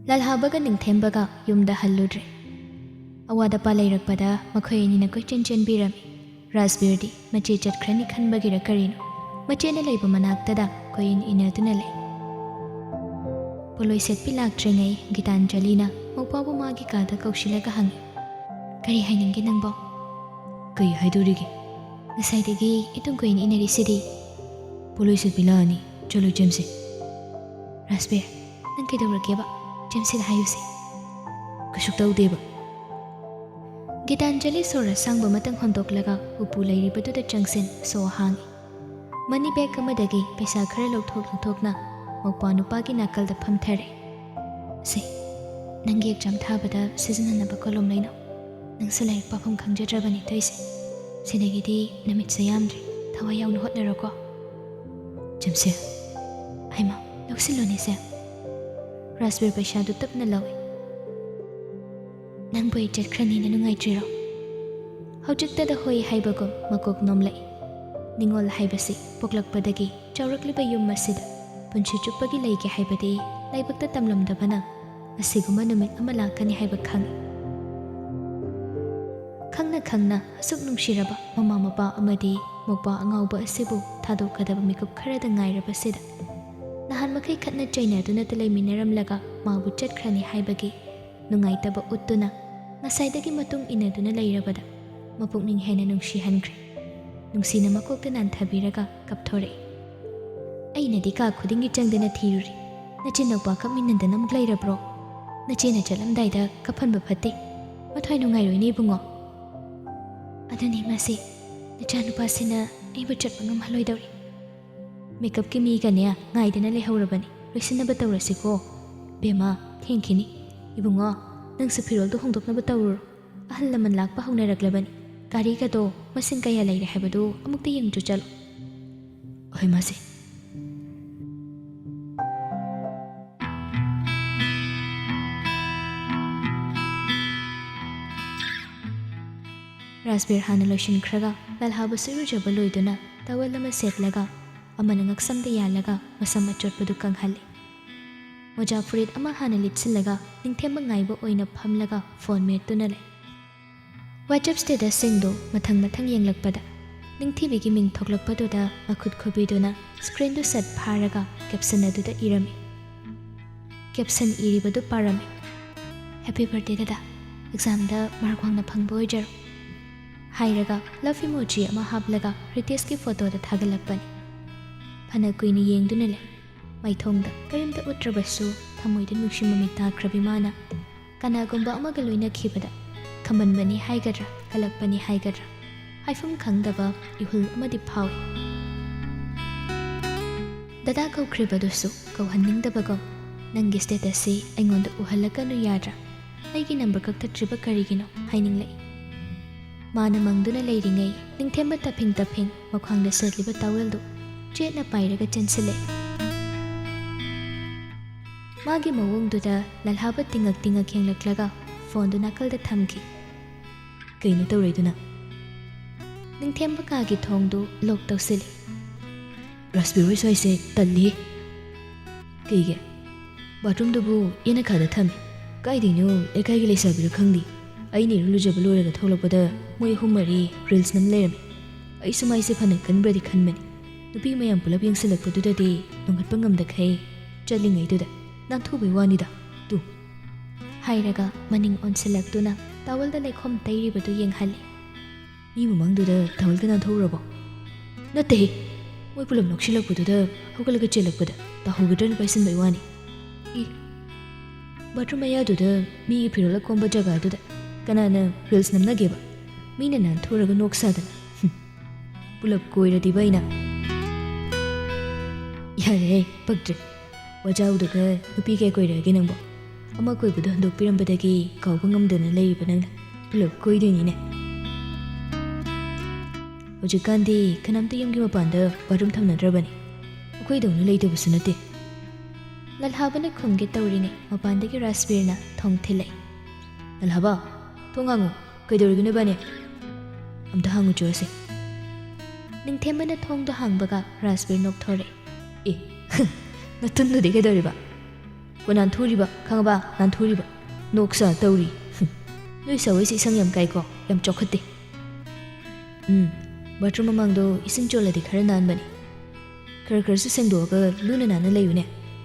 ꯂꯥꯜꯍꯥꯕꯒ ꯅꯤꯡꯊꯦꯝꯕꯒ ꯌꯨꯝꯗ ꯍꯜꯂꯨꯗ꯭ꯔꯦ꯫ ꯑꯋꯥꯗꯄꯥ ꯂꯩꯔꯛꯄꯗ ꯃꯈꯣꯏ ꯑꯅꯤꯅ ꯀꯣꯏꯆꯦꯟ ꯆꯦꯟꯕꯤꯔꯝꯃꯤ꯫ ꯔꯥꯖꯕꯤꯔꯗꯤ ꯃꯆꯦ ꯆꯠꯈ꯭ꯔꯅꯤ ꯈꯟꯕꯒꯤꯔ ꯀꯔꯤꯅꯣ ꯃꯆꯦꯅ ꯂꯩꯕ ꯃꯅꯥꯛꯇꯗ ꯀꯣꯏꯏꯟ ꯏꯟꯅꯗꯨꯅ ꯂꯩ꯫ ꯄꯣꯂꯣꯏ ꯁꯦꯠꯄꯤ ꯂꯥꯛꯇ꯭ꯔꯤꯉꯩ ꯒꯤꯇꯥꯟꯖꯂꯤꯅ ꯃꯧꯄꯥꯕꯨ ꯃꯥꯒꯤ ꯀꯥꯗ ꯀꯧꯁꯤꯜꯂꯒ ꯍꯪꯉꯤ, "ꯀꯔꯤ ꯍꯥꯏꯅꯤꯡꯒꯦ ꯅꯪꯕꯣ?" "ꯀꯩ ꯍꯥꯏꯗꯣꯔꯤꯒꯦ? ꯉꯁꯥꯏꯗꯒꯤ ꯏꯇꯨꯡ ꯀꯨꯏꯅ ꯏꯟꯅꯔꯤꯁꯤꯗꯤ?" "ꯄꯣꯂꯣꯏ ꯁꯦꯠꯄꯤ ꯂꯥꯛꯑꯅꯤ, ꯆꯠꯂꯣ ꯖꯦꯝꯁꯦ." "ꯔꯥꯖꯕꯤꯔ, ꯅꯪ ꯀꯩꯗꯧꯔꯒꯦꯕ? ꯖꯦꯝꯁꯤꯗ ꯍꯥꯏꯌꯨꯁꯦ." "ꯀꯩꯁꯨ ꯇꯧꯗꯦꯕ." ꯒꯤꯇꯥꯟꯖꯂꯤ ꯁꯣꯔ ꯑꯁꯥꯡꯕ ꯑꯃꯇꯪ ꯍꯣꯟꯗꯣꯛꯂꯒ ꯎꯄꯨ ꯂꯩꯔꯤꯕꯗꯨꯗ ꯆꯪꯁꯤꯟ ꯁꯣ ꯍꯥꯡꯉꯤ꯫ ꯃꯅꯤ ꯕꯦꯒ ꯑꯃꯗꯒꯤ ꯄꯩꯁꯥ ꯈꯔ ꯂꯧꯊꯣꯛꯅ ꯃꯧꯄꯥ ꯅꯨꯄꯥꯒꯤ ꯅꯥꯀꯜꯗ ꯐꯝꯊꯔꯦ꯫ "ꯁꯦ, ꯅꯪꯒꯤ ꯑꯦꯛꯖꯥꯝ ꯊꯥꯕꯗ ꯁꯤꯖꯤꯟꯅꯅꯕ ꯀꯣꯂꯣꯝ ꯂꯩꯅꯧ꯫ ꯅꯪꯁꯨ ꯂꯥꯏꯔꯤꯛ ꯄꯥꯐꯝ ꯈꯪꯖꯗ꯭ꯔꯕꯅꯤ ꯇꯧꯏꯁꯦ꯫ ꯁꯤꯗꯒꯤꯗꯤ ꯅꯨꯃꯤꯠꯁꯦ ꯌꯥꯝꯗ꯭ꯔꯦ, ꯊꯋꯥꯏ ꯌꯥꯎꯅ ꯍꯣꯠꯅꯔꯣꯀꯣ." "ꯖꯦꯝꯁꯦ." "ꯍꯩꯃꯥ, ꯂꯧꯁꯤꯜꯂꯣꯅꯦ ꯁꯦ." ꯔꯥꯖꯕꯤꯔ ꯄꯩꯁꯥꯗꯨ ꯇꯞꯅ ꯂꯧꯏ꯫ "ꯅꯪꯕꯨ ꯑꯩ ꯆꯠꯈ꯭ꯔꯅꯤꯅ ꯅꯨꯡꯉꯥꯏꯇ꯭ꯔꯤꯔꯣ?" ꯍꯧꯖꯤꯛꯇꯗ ꯍꯣꯏ ꯍꯥꯏꯕꯒꯨꯝ ꯃꯀꯣꯛ ꯅꯣꯝꯂꯛꯏ꯫ ꯅꯤꯡꯉꯣꯜ ꯍꯥꯏꯕꯁꯤ ꯄꯣꯛꯂꯛꯄꯗꯒꯤ ꯆꯥꯎꯔꯛꯂꯤꯕ ꯌꯨꯝ ꯑꯁꯤꯗ ꯄꯨꯟꯁꯤ ꯆꯨꯞꯄꯒꯤ ꯂꯩꯒꯦ ꯍꯥꯏꯕꯗꯤ ꯂꯥꯏꯕꯛꯇ ꯇꯝꯂꯝꯗꯕꯅ ꯑꯁꯤꯒꯨꯝꯕ ꯅꯨꯃꯤꯠ ꯑꯃ ꯂꯥꯛꯀꯅꯤ ꯍꯥꯏꯕ ꯈꯪꯏ꯫ ꯈꯪꯅ ꯈꯪꯅ ꯑꯁꯨꯛ ꯅꯨꯡꯁꯤꯔꯕ ꯃꯃꯥ ꯃꯄꯥ ꯑꯃꯗꯤ ꯃꯧꯄꯥ ꯑꯉꯥꯎꯕ ꯑꯁꯤꯕꯨ ꯊꯥꯗꯣꯛꯀꯗꯕ ꯃꯤꯀꯨꯞ ꯈꯔꯗ ꯉꯥꯏꯔꯕꯁꯤꯗ ꯅꯍꯥꯟ ꯃꯈꯩ ꯈꯠꯅ ꯆꯩꯅꯗꯨꯅꯇ ꯂꯩꯃꯤꯟꯅꯔꯝꯂꯒ ꯃꯥꯕꯨ ꯆꯠꯈ꯭ꯔꯅꯤ ꯍꯥꯏꯕꯒꯤ ꯅꯨꯡꯉꯥꯏꯇꯕ ꯎꯠꯇꯨꯅ ꯉꯁꯥꯏꯗꯒꯤ ꯃꯇꯨꯡ ꯏꯟꯅꯗꯨꯅ ꯂꯩꯔꯕꯗ ꯃꯄꯨꯛꯅꯤꯡ ꯍꯦꯟꯅ ꯅꯨꯡꯁꯤꯍꯟꯈ꯭ꯔꯦ꯫ ꯅꯨꯡꯁꯤꯅ ꯃꯀꯣꯛꯇ ꯅꯥꯟꯊꯕꯤꯔꯒ ꯀꯞꯊꯣꯔꯛꯏ꯫ "ꯑꯩꯅꯗꯤ ꯀꯥ ꯈꯨꯗꯤꯡꯒꯤ ꯆꯪꯗꯅ ꯊꯤꯔꯨꯔꯤ, ꯅꯆꯤꯟꯅꯥꯎꯄꯥ ꯀꯞꯃꯤꯟꯅꯗꯅ ꯑꯃꯨꯛ ꯂꯩꯔꯕ꯭ꯔꯣ? ꯅꯆꯦꯅ ꯆꯠꯂꯝꯗꯥꯏꯗ ꯀꯞꯍꯟꯕ ꯐꯠꯇꯦ, ꯃꯊ꯭ꯋꯥꯏ ꯅꯨꯡꯉꯥꯏꯔꯣꯏꯅꯦ ꯏꯕꯨꯡꯉꯣ." "ꯑꯗꯨꯅꯤ ꯃꯁꯤ, ꯅꯆꯥꯅꯨꯄꯥꯁꯤꯅ ꯑꯩꯕꯨ ꯆꯠꯄ ꯉꯝꯍꯜꯂꯣꯏꯗꯧꯔꯤ꯫ ꯃꯦꯀꯞꯀꯤ ꯃꯤꯒꯅꯦ ꯉꯥꯏꯗꯅ ꯂꯩꯍꯧꯔꯕꯅꯤ, ꯂꯣꯏꯁꯤꯟꯅꯕ ꯇꯧꯔꯁꯤꯀꯣ." "ꯕꯦꯝꯃ, ꯊꯦꯡꯈꯤꯅꯤ꯫ ꯏꯕꯨꯡꯉꯣ, ꯅꯪꯁꯨ ꯐꯤꯔꯣꯜꯗꯣ ꯍꯣꯡꯗꯣꯛꯅꯕ ꯇꯧꯔꯨꯔꯣ, ꯑꯍꯜ ꯂꯃꯟ ꯂꯥꯛꯄ ꯍꯧꯅꯔꯛꯂꯕꯅꯤ꯫ ꯒꯥꯔꯤꯒꯗꯣ ꯃꯁꯤꯡ ꯀꯌꯥ ꯂꯩꯔꯦ ꯍꯥꯏꯕꯗꯨ ꯑꯃꯨꯛꯇ ꯌꯦꯡꯖꯨ ꯆꯠꯂꯣ." "ꯍꯣꯏ ꯃꯥꯁꯦ." ꯔꯥꯖꯕꯤꯔ ꯍꯥꯟꯅ ꯂꯣꯏꯁꯤꯟꯈ꯭ꯔꯒ ꯂꯥꯜꯍꯥꯕꯁꯨ ꯏꯔꯨꯖꯕ ꯂꯣꯏꯗꯨꯅ ꯇꯋꯦꯜ ꯑꯃ ꯁꯦꯠꯂꯒ ꯑꯃꯅ ꯉꯛꯁꯝꯗ ꯌꯥꯜꯂꯒ ꯃꯁꯝ ꯑꯆꯣꯠꯄꯗꯨ ꯀꯪꯍꯜꯂꯤ꯫ ꯃꯣꯖꯥ ꯐꯨꯔꯤꯠ ꯑꯃ ꯍꯥꯟꯅ ꯂꯤꯠꯁꯤꯜꯂꯒ ꯅꯤꯡꯊꯦꯝꯕ ꯉꯥꯏꯕ ꯑꯣꯏꯅ ꯐꯝꯂꯒ ꯐꯣꯟ ꯃꯦꯠꯇꯨꯅ ꯂꯩ꯫ ꯋꯥꯆꯞ ꯁ꯭ꯇꯦꯇꯁꯁꯤꯡꯗꯨ ꯃꯊꯪ ꯃꯊꯪ ꯌꯦꯡꯂꯛꯄꯗ ꯅꯤꯡꯊꯤꯕꯤꯒꯤ ꯃꯤꯡ ꯊꯣꯛꯂꯛꯄꯗꯨꯗ ꯃꯈꯨꯠ ꯈꯨꯕꯤꯗꯨꯅ ꯁ꯭ꯀ꯭ꯔꯤꯟꯗꯨ ꯁꯠ ꯐꯥꯔꯒ ꯀꯦꯞꯁꯟ ꯑꯗꯨꯗ ꯏꯔꯝꯃꯤ꯫ ꯀꯦꯞꯁꯟ ꯏꯔꯤꯕꯗꯨ ꯄꯥꯔꯝꯃꯤ, "ꯍꯦꯄꯤ ꯕꯔꯊꯗꯦ ꯗꯥꯗꯥ, ꯑꯦꯛꯖꯥꯝꯗ ꯃꯥꯔꯛ ꯋꯥꯡꯅ ꯐꯪꯕ ꯑꯣꯏꯖꯔꯣ" ꯍꯥꯏꯔꯒ ꯂꯚ ꯏꯃꯣꯖꯤ ꯑꯃ ꯍꯥꯞꯂꯒ ꯔꯤꯇꯦꯁꯀꯤ ꯐꯣꯇꯣꯗ ꯊꯥꯒꯠꯂꯛꯄꯅꯤ꯫ ꯐꯅ ꯀꯨꯏꯅ ꯌꯦꯡꯗꯨꯅ ꯂꯩ꯫ ꯃꯥꯏꯊꯣꯡꯗ ꯀꯔꯤꯝꯇ ꯎꯠꯇ꯭ꯔꯕꯁꯨ ꯊꯃꯣꯏꯗ ꯅꯨꯡꯁꯤ ꯃꯃꯤ ꯇꯥꯈ꯭ꯔꯕꯤ ꯃꯥꯅ ꯀꯅꯥꯒꯨꯝꯕ ꯑꯃꯒ ꯂꯣꯏꯅꯈꯤꯕꯗ ꯈꯝꯕꯟꯕꯅꯤ ꯍꯥꯏꯒꯗ꯭ꯔꯥ ꯀꯜꯂꯛꯄꯅꯤ ꯍꯥꯏꯒꯗ꯭ꯔꯥ ꯍꯥꯏꯐꯝ ꯈꯪꯗꯕ ꯏꯍꯨꯜ ꯑꯃꯗꯤ ꯐꯥꯎꯏ꯫ ꯗꯗꯥ ꯀꯧꯈ꯭ꯔꯤꯕꯗꯨꯁꯨ ꯀꯧꯍꯟꯅꯤꯡꯗꯕꯒꯨꯝ, "ꯅꯪꯒꯤ ꯁ꯭ꯇꯦꯇꯁꯁꯤ ꯑꯩꯉꯣꯟꯗ ꯎꯍꯜꯂꯛꯀꯅꯨ ꯌꯥꯗ꯭ꯔꯥ? ꯑꯩꯒꯤ ꯅꯝꯕꯔ ꯀꯛꯊꯠꯇ꯭ꯔꯤꯕ ꯀꯔꯤꯒꯤꯅꯣ?" ꯍꯥꯏꯅꯤꯡꯂꯛꯏ꯫ ꯃꯥꯅ ꯃꯪꯗꯨꯅ ꯂꯩꯔꯤꯉꯩ ꯅꯤꯡꯊꯦꯝꯕ ꯇꯞꯐꯤꯡ ꯇꯞꯐꯤꯡ ꯃꯈ꯭ꯋꯥꯡꯗ ꯁꯦꯠꯂꯤꯕ ꯇꯥꯋꯦꯜꯗꯨ ꯆꯦꯠꯅ ꯄꯥꯏꯔꯒ ꯆꯦꯟꯁꯤꯜꯂꯛꯏ꯫ ꯃꯥꯒꯤ ꯃꯑꯣꯡꯗꯨꯗ ꯂꯥꯜꯍꯥꯕ ꯇꯤꯡꯉꯛ ꯇꯤꯡꯉꯛ ꯌꯦꯡꯂꯛꯂꯒ ꯐꯣꯟꯗꯨ ꯅꯥꯀꯜꯗ ꯊꯝꯈꯤ꯫ "ꯀꯩꯅꯣ ꯇꯧꯔꯛꯏꯗꯨꯅ?" ꯅꯤꯡꯊꯦꯝꯕ ꯀꯥꯒꯤ ꯊꯣꯡꯗꯨ ꯂꯣꯛ ꯇꯧꯁꯤꯜꯂꯤ꯫ "ꯔꯥꯖꯕꯤꯔ ꯍꯣꯏ ꯁ꯭ꯋꯥꯏꯁꯦ ꯇꯜꯂꯤꯍꯦ." "ꯀꯩꯒꯤ? ꯕꯥꯊꯔꯨꯝꯗꯨꯕꯨ ꯌꯦꯅꯈꯥꯗ ꯊꯝꯃꯤ, ꯀꯥꯏꯗꯩꯅꯣ ꯂꯩꯀꯥꯏꯒꯤ ꯂꯩꯁꯥꯕꯤꯔ ꯈꯪꯗꯦ, ꯑꯩꯅ ꯏꯔꯨ ꯂꯨꯖꯕ ꯂꯣꯏꯔꯒ ꯊꯣꯛꯂꯛꯄꯗ ꯃꯣꯏ 3-4 ꯔꯤꯜꯁ ꯅꯝ ꯂꯩꯔꯝꯃꯤ꯫ ꯑꯩꯁꯨ ꯃꯥꯏꯁꯦ ꯐꯅ ꯀꯟꯕ꯭ꯔꯗꯤ ꯈꯟꯕꯅꯤ, ꯅꯨꯄꯤ ꯃꯌꯥꯝ ꯄꯨꯂꯞ ꯌꯦꯡꯁꯤꯜꯂꯛꯄꯗꯨꯗꯗꯤ ꯅꯣꯡꯈꯠꯄ ꯉꯝꯗꯈꯩ ꯆꯠꯂꯤꯉꯩꯗꯨꯗ ꯅꯥꯟꯊꯨꯕꯩ ꯋꯥꯅꯤꯗ ꯇꯨ." ꯍꯥꯏꯔꯒ ꯃꯅꯤꯡ ꯑꯣꯟꯁꯤꯜꯂꯛꯇꯨꯅ ꯇꯥꯋꯜꯗ ꯂꯩꯈꯣꯝ ꯇꯩꯔꯤꯕꯗꯨ ꯌꯦꯡꯍꯜꯂꯤ꯫ "ꯃꯤ ꯃꯃꯥꯡꯗꯨꯗ ꯇꯥꯋꯜꯒ ꯅꯥꯟꯊꯣꯛꯎꯔꯕꯣ?" "ꯅꯠꯇꯦꯍꯦ, ꯃꯣꯏ ꯄꯨꯂꯞ ꯅꯣꯛꯁꯤꯜꯂꯛꯄꯗꯨꯗ ꯍꯧꯒꯠꯂꯒ ꯆꯦꯜꯂꯛꯄꯗ ꯇꯥꯍꯧꯒꯗ꯭ꯔꯅ ꯄꯥꯏꯁꯤꯟꯕꯩ ꯋꯥꯅꯤ." "ꯕꯥꯊꯔꯨꯝ ꯃꯌꯥꯗꯨꯗ ꯃꯤꯒꯤ ꯐꯤꯔꯣꯜ ꯑꯀꯣꯝꯕ ꯖꯒꯥꯗꯨꯗ ꯀꯅꯥꯅ ꯔꯤꯜꯁ ꯅꯝꯅꯒꯦꯕ? ꯃꯤꯅ ꯅꯥꯟꯊꯨꯔꯒ ꯅꯣꯛ ꯁꯥꯗꯅ, ꯄꯨꯂꯞ ꯀꯣꯏꯔꯗꯤꯕ ꯑꯩꯅ." "ꯌꯥꯔꯦꯍꯦ, ꯄꯛꯇ꯭ꯔꯦ. ꯋꯥꯖꯥꯎꯗꯨꯒ ꯅꯨꯄꯤ ꯀꯌꯥ ꯀꯣꯏꯔꯛꯑꯒꯦ ꯅꯪꯕꯣ? ꯑꯃ ꯀꯣꯏꯕꯗꯣ ꯍꯟꯗꯣꯛꯄꯤꯔꯝꯕꯗꯒꯤ ꯀꯥꯎꯕ ꯉꯝꯗꯅ ꯂꯩꯔꯤꯕ ꯅꯪꯅ ꯄꯨꯂꯞ ꯀꯣꯏꯗꯣꯏꯅꯤꯅꯦ." "ꯍꯧꯖꯤꯛꯀꯥꯟꯗꯤ ꯀꯅꯥꯝꯇ ꯌꯨꯝꯒꯤ ꯃꯄꯥꯟꯗ ꯕꯥꯊꯔꯨꯝ ꯊꯝꯅꯗ꯭ꯔꯕꯅꯤ, ꯑꯩꯈꯣꯏꯗꯧꯅ ꯂꯩꯇꯕꯁꯨ ꯅꯠꯇꯦ." ꯂꯥꯜꯍꯥꯕꯅ ꯈꯨꯝꯒꯦ ꯇꯧꯔꯤꯉꯩ ꯃꯄꯥꯟꯗꯒꯤ ꯔꯥꯖꯕꯤꯔꯅ ꯊꯣꯡ ꯊꯤꯜꯂꯛꯏ꯫ "ꯂꯥꯜꯍꯥꯕ, ꯊꯣꯡ ꯍꯥꯡꯉꯨ, ꯀꯩꯗꯧꯔꯤꯒꯦ ꯅꯣꯏꯕꯥꯅꯤ? ꯑꯝꯇ ꯍꯥꯡꯉꯨ ꯆꯣꯁꯦ." ꯅꯤꯡꯊꯦꯝꯕꯅ ꯊꯣꯡꯗꯣ ꯍꯥꯡꯕꯒ ꯔꯥꯖꯕꯤꯔ ꯅꯣꯛꯊꯣꯔꯛꯏ꯫ "ꯑꯦ, ꯅꯇꯨꯟꯗꯨꯗꯤ ꯀꯩꯗꯧꯔꯤꯕ?" ꯀꯣ ꯅꯥꯟꯊꯨꯔꯤꯕ ꯈꯪꯉꯕ ꯅꯥꯟꯊꯨꯔꯤꯕ ꯅꯣꯛꯁꯥ ꯇꯧꯔꯤ ꯅꯣꯏ ꯁꯥꯋꯩꯁꯤ ꯏꯁꯪ ꯌꯥꯝ ꯀꯥꯏꯀꯣ ꯌꯥꯝ ꯆꯥꯎꯈꯠꯇꯦ ꯕꯥꯊꯔꯨꯝ ꯃꯃꯥꯡꯗꯣ ꯏꯁꯤꯡ ꯆꯣꯠꯂꯗꯤ ꯈꯔ ꯅꯥꯟꯕꯅꯤ ꯈꯔ ꯈꯔꯁꯨ ꯁꯦꯡꯗꯣꯛꯑꯒ ꯂꯨꯅ ꯅꯥꯟꯅ ꯂꯩꯌꯨꯅꯦ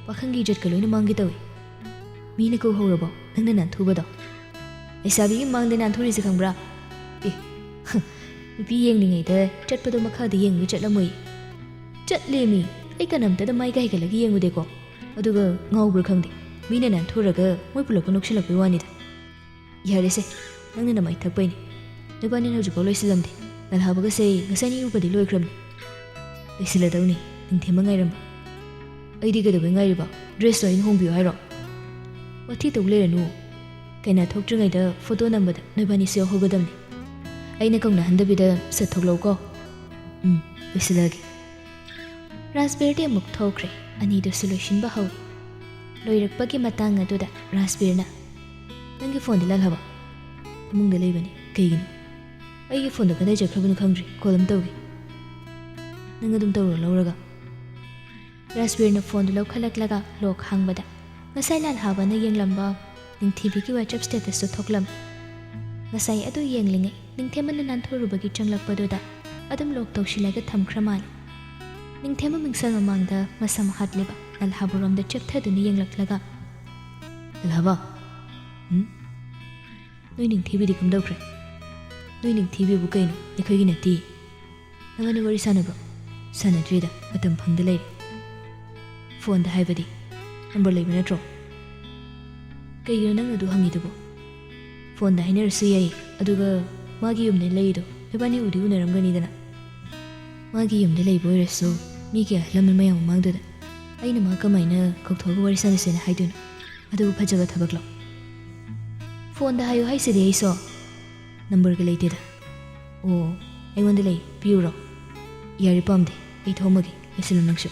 ꯄꯥꯈꯪꯒꯤ ꯏꯖꯠꯀ ꯂꯣꯏꯅ ꯃꯥꯡꯒꯦ ꯇꯧꯏ ꯃꯤꯅ ꯀꯧꯍꯧꯔꯕꯣ ꯅꯪꯅ ꯅꯥꯟꯊꯨꯕꯗꯣ ꯂꯩꯁꯥꯕꯤꯒꯤ ꯃꯥꯡꯗ ꯅꯥꯟꯊꯨꯔꯤꯁꯦ ꯈꯪꯕ꯭ꯔꯥ ꯅꯨꯄꯤ ꯌꯦꯡꯂꯤꯉꯩꯗ ꯆꯠꯄꯗꯣ ꯃꯈꯥꯗ ꯌꯦꯡꯕ ꯆꯠꯂꯝꯃꯣꯏ ꯆꯠꯂꯦꯃꯤ ꯑꯩ ꯀꯅꯥꯝꯇꯗ ꯃꯥꯏꯒ ꯍꯩꯒꯠꯂꯒ ꯌꯦꯡꯉꯨꯗꯦꯀꯣ ꯑꯗꯨꯒ ꯉꯥꯎꯕ꯭ꯔꯥ ꯈꯪꯗꯦ ꯃꯤꯅ ꯅꯥꯟꯊꯨꯔꯒ ꯃꯣꯏ ꯄꯨꯂꯞꯀ ꯅꯣꯛꯁꯤꯜꯂꯛꯄꯩ ꯋꯥꯅꯤꯗ ꯌꯥꯔꯦꯁꯦ ꯅꯪꯅ ꯅꯃꯥꯏ ꯊꯛꯄꯩꯅꯤ ꯅꯨꯄꯥꯅꯤꯅ ꯍꯧꯖꯤꯛꯐꯥꯎ ꯂꯣꯏꯁꯤꯜꯂꯝꯗꯦ ꯅꯜꯍꯥꯕꯒꯁꯦ ꯉꯁꯥꯏꯅ ꯏꯔꯨꯕꯗꯤ ꯂꯣꯏꯈ꯭ꯔꯕꯅꯤ ꯂꯣꯏꯁꯤꯜꯂꯗꯧꯅꯤ ꯅꯤꯡꯊꯦꯝꯕ ꯉꯥꯏꯔꯝꯕ ꯑꯩꯗꯤ ꯀꯩꯗꯧꯕꯩ ꯉꯥꯏꯔꯤꯕ ꯗ꯭ꯔꯦꯁꯇꯣ ꯑꯩꯅ ꯍꯣꯡꯕꯤꯌꯨ ꯍꯥꯏꯔꯣ ꯋꯥꯊꯤ ꯇꯧ ꯂꯩꯔꯅꯨ ꯀꯩꯅ ꯊꯣꯛꯇ꯭ꯔꯤꯉꯩꯗ ꯐꯣꯇꯣ ꯅꯝꯕꯗ ꯅꯣꯏꯕꯥꯅꯤꯁꯨ ꯌꯥꯎꯍꯧꯒꯗꯕꯅꯤ ꯑꯩꯅ ꯀꯧꯅꯍꯟꯗꯕꯤꯗ ꯁꯠ ꯊꯣꯛꯂꯛꯎꯀꯣ ꯂꯣꯏꯁꯤꯜꯂꯒꯦ ꯔꯥꯖꯕꯤꯔꯗꯤ ꯑꯃꯨꯛ ꯊꯣꯛꯈ꯭ꯔꯦ ꯑꯅꯤꯗꯨꯁꯨ ꯂꯣꯏꯁꯤꯟꯕ ꯍꯧꯏ ꯂꯣꯏꯔꯛꯄꯒꯤ ꯃꯇꯥꯡ ꯑꯗꯨꯗ ꯔꯥꯖꯕꯤꯔꯅ ꯅꯪꯒꯤ ꯐꯣꯟꯗꯤ ꯂꯥꯜꯍꯥꯕ ꯐꯃꯨꯡꯗ ꯂꯩꯕꯅꯤ ꯀꯩꯒꯤꯅꯣ ꯑꯩꯒꯤ ꯐꯣꯟꯗꯣ ꯀꯗꯥꯏ ꯆꯠꯈ꯭ꯔꯕꯅꯣ ꯈꯪꯗ꯭ꯔꯤ ꯀꯣꯜ ꯑꯃ ꯇꯧꯒꯦ ꯅꯪ ꯑꯗꯨꯝ ꯇꯧꯔꯣ ꯂꯧꯔꯒ ꯔꯥꯖꯕꯤꯔꯅ ꯐꯣꯟꯗꯨ ꯂꯧꯈꯠꯂꯛꯂꯒ ꯂꯣꯛ ꯍꯥꯡꯕꯗ ꯉꯁꯥꯏ ꯂꯥꯜꯍꯥꯕꯅ ꯌꯦꯡꯂꯝꯕ ꯅꯤꯡꯊꯤꯕꯤꯒꯤ ꯋꯥꯆꯞ ꯁ꯭ꯇꯦꯇꯁꯇꯨ ꯊꯣꯛꯂꯝꯃꯤ ꯉꯁꯥꯏ ꯑꯗꯨ ꯌꯦꯡꯂꯤꯉꯩ ꯅꯤꯡꯊꯦꯝꯕꯅ ꯅꯥꯟꯊꯣꯔꯨꯕꯒꯤ ꯆꯪꯂꯛꯄꯗꯨꯗ ꯑꯗꯨꯝ ꯂꯣꯛ ꯇꯧꯁꯤꯜꯂꯒ ꯊꯝꯈ꯭ꯔ ꯃꯥꯜꯂꯤ ꯅꯤꯡꯊꯦꯝꯕ ꯃꯤꯡꯁꯦꯜ ꯃꯃꯥꯡꯗ ꯃꯁꯝ ꯍꯥꯠꯂꯤꯕ ꯂꯥꯜꯍꯥꯕꯔꯣꯝꯗ ꯆꯦꯞꯊꯗꯨꯅ ꯌꯦꯡꯂꯛꯂꯒ ꯂꯥꯜꯍꯥꯕ ꯅꯣꯏ ꯅꯤꯡꯊꯤꯕꯤꯗꯤ ꯀꯝꯗꯧꯈ꯭ꯔꯦ ꯅꯣꯏ ꯅꯤꯡꯊꯤꯕꯤꯕꯨ ꯀꯩꯅꯣ ꯑꯩꯈꯣꯏꯒꯤ ꯅꯠꯇꯦ ꯅꯪꯒꯅꯤ ꯋꯥꯔꯤ ꯁꯥꯟꯅꯕ꯭ꯔꯣ ꯁꯥꯟꯅꯗ꯭ꯔꯤꯗ ꯃꯇꯝ ꯐꯪꯗ ꯂꯩꯔꯦ ꯐꯣꯟꯗ ꯍꯥꯏꯕꯗꯤ ꯅꯝꯕꯔ ꯂꯩꯕ ꯅꯠꯇ꯭ꯔꯣ ꯀꯩꯒꯤꯅꯣ ꯅꯪ ꯑꯗꯨ ꯍꯪꯉꯤꯗꯨꯕꯣ ꯐꯣꯟꯗ ꯍꯥꯏꯅꯔꯁꯨ ꯌꯥꯏ ꯑꯗꯨꯒ ꯃꯥꯒꯤ ꯌꯨꯝꯗ ꯂꯩꯔꯤꯗꯣ ꯏꯕꯥꯅꯤ ꯎꯗꯤ ꯎꯅꯔꯝꯒꯅꯤꯗꯅ ꯃꯥꯒꯤ ꯌꯨꯝꯗ ꯂꯩꯕ ꯑꯣꯏꯔꯁꯨ ꯃꯤꯒꯤ ꯑꯍꯜ ꯂꯃꯟ ꯃꯌꯥꯝ ꯃꯃꯥꯡꯗꯨꯗ ꯑꯩꯅ ꯃꯥ ꯀꯃꯥꯏꯅ ꯀꯧꯊꯣꯛꯑꯒ ꯋꯥꯔꯤ ꯁꯥꯟꯅꯁꯦꯅ ꯍꯥꯏꯗꯣꯏꯅꯣ ꯑꯗꯨꯕꯨ ꯐꯖꯕ ꯊꯕꯛꯂꯣ ꯐꯣꯟꯗ ꯍꯥꯏꯌꯨ ꯍꯥꯏꯁꯤꯗꯤ ꯑꯩꯁꯨ ꯅꯝꯕꯔꯒ ꯂꯩꯇꯦꯗ ꯑꯣ ꯑꯩꯉꯣꯟꯗ ꯂꯩ ꯄꯤꯌꯨꯔꯣ ꯌꯥꯔꯦ ꯄꯥꯝꯗꯦ ꯑꯩ ꯊꯣꯝꯃꯒꯦ ꯂꯣꯏꯁꯤꯜꯂꯨ ꯅꯪꯁꯨ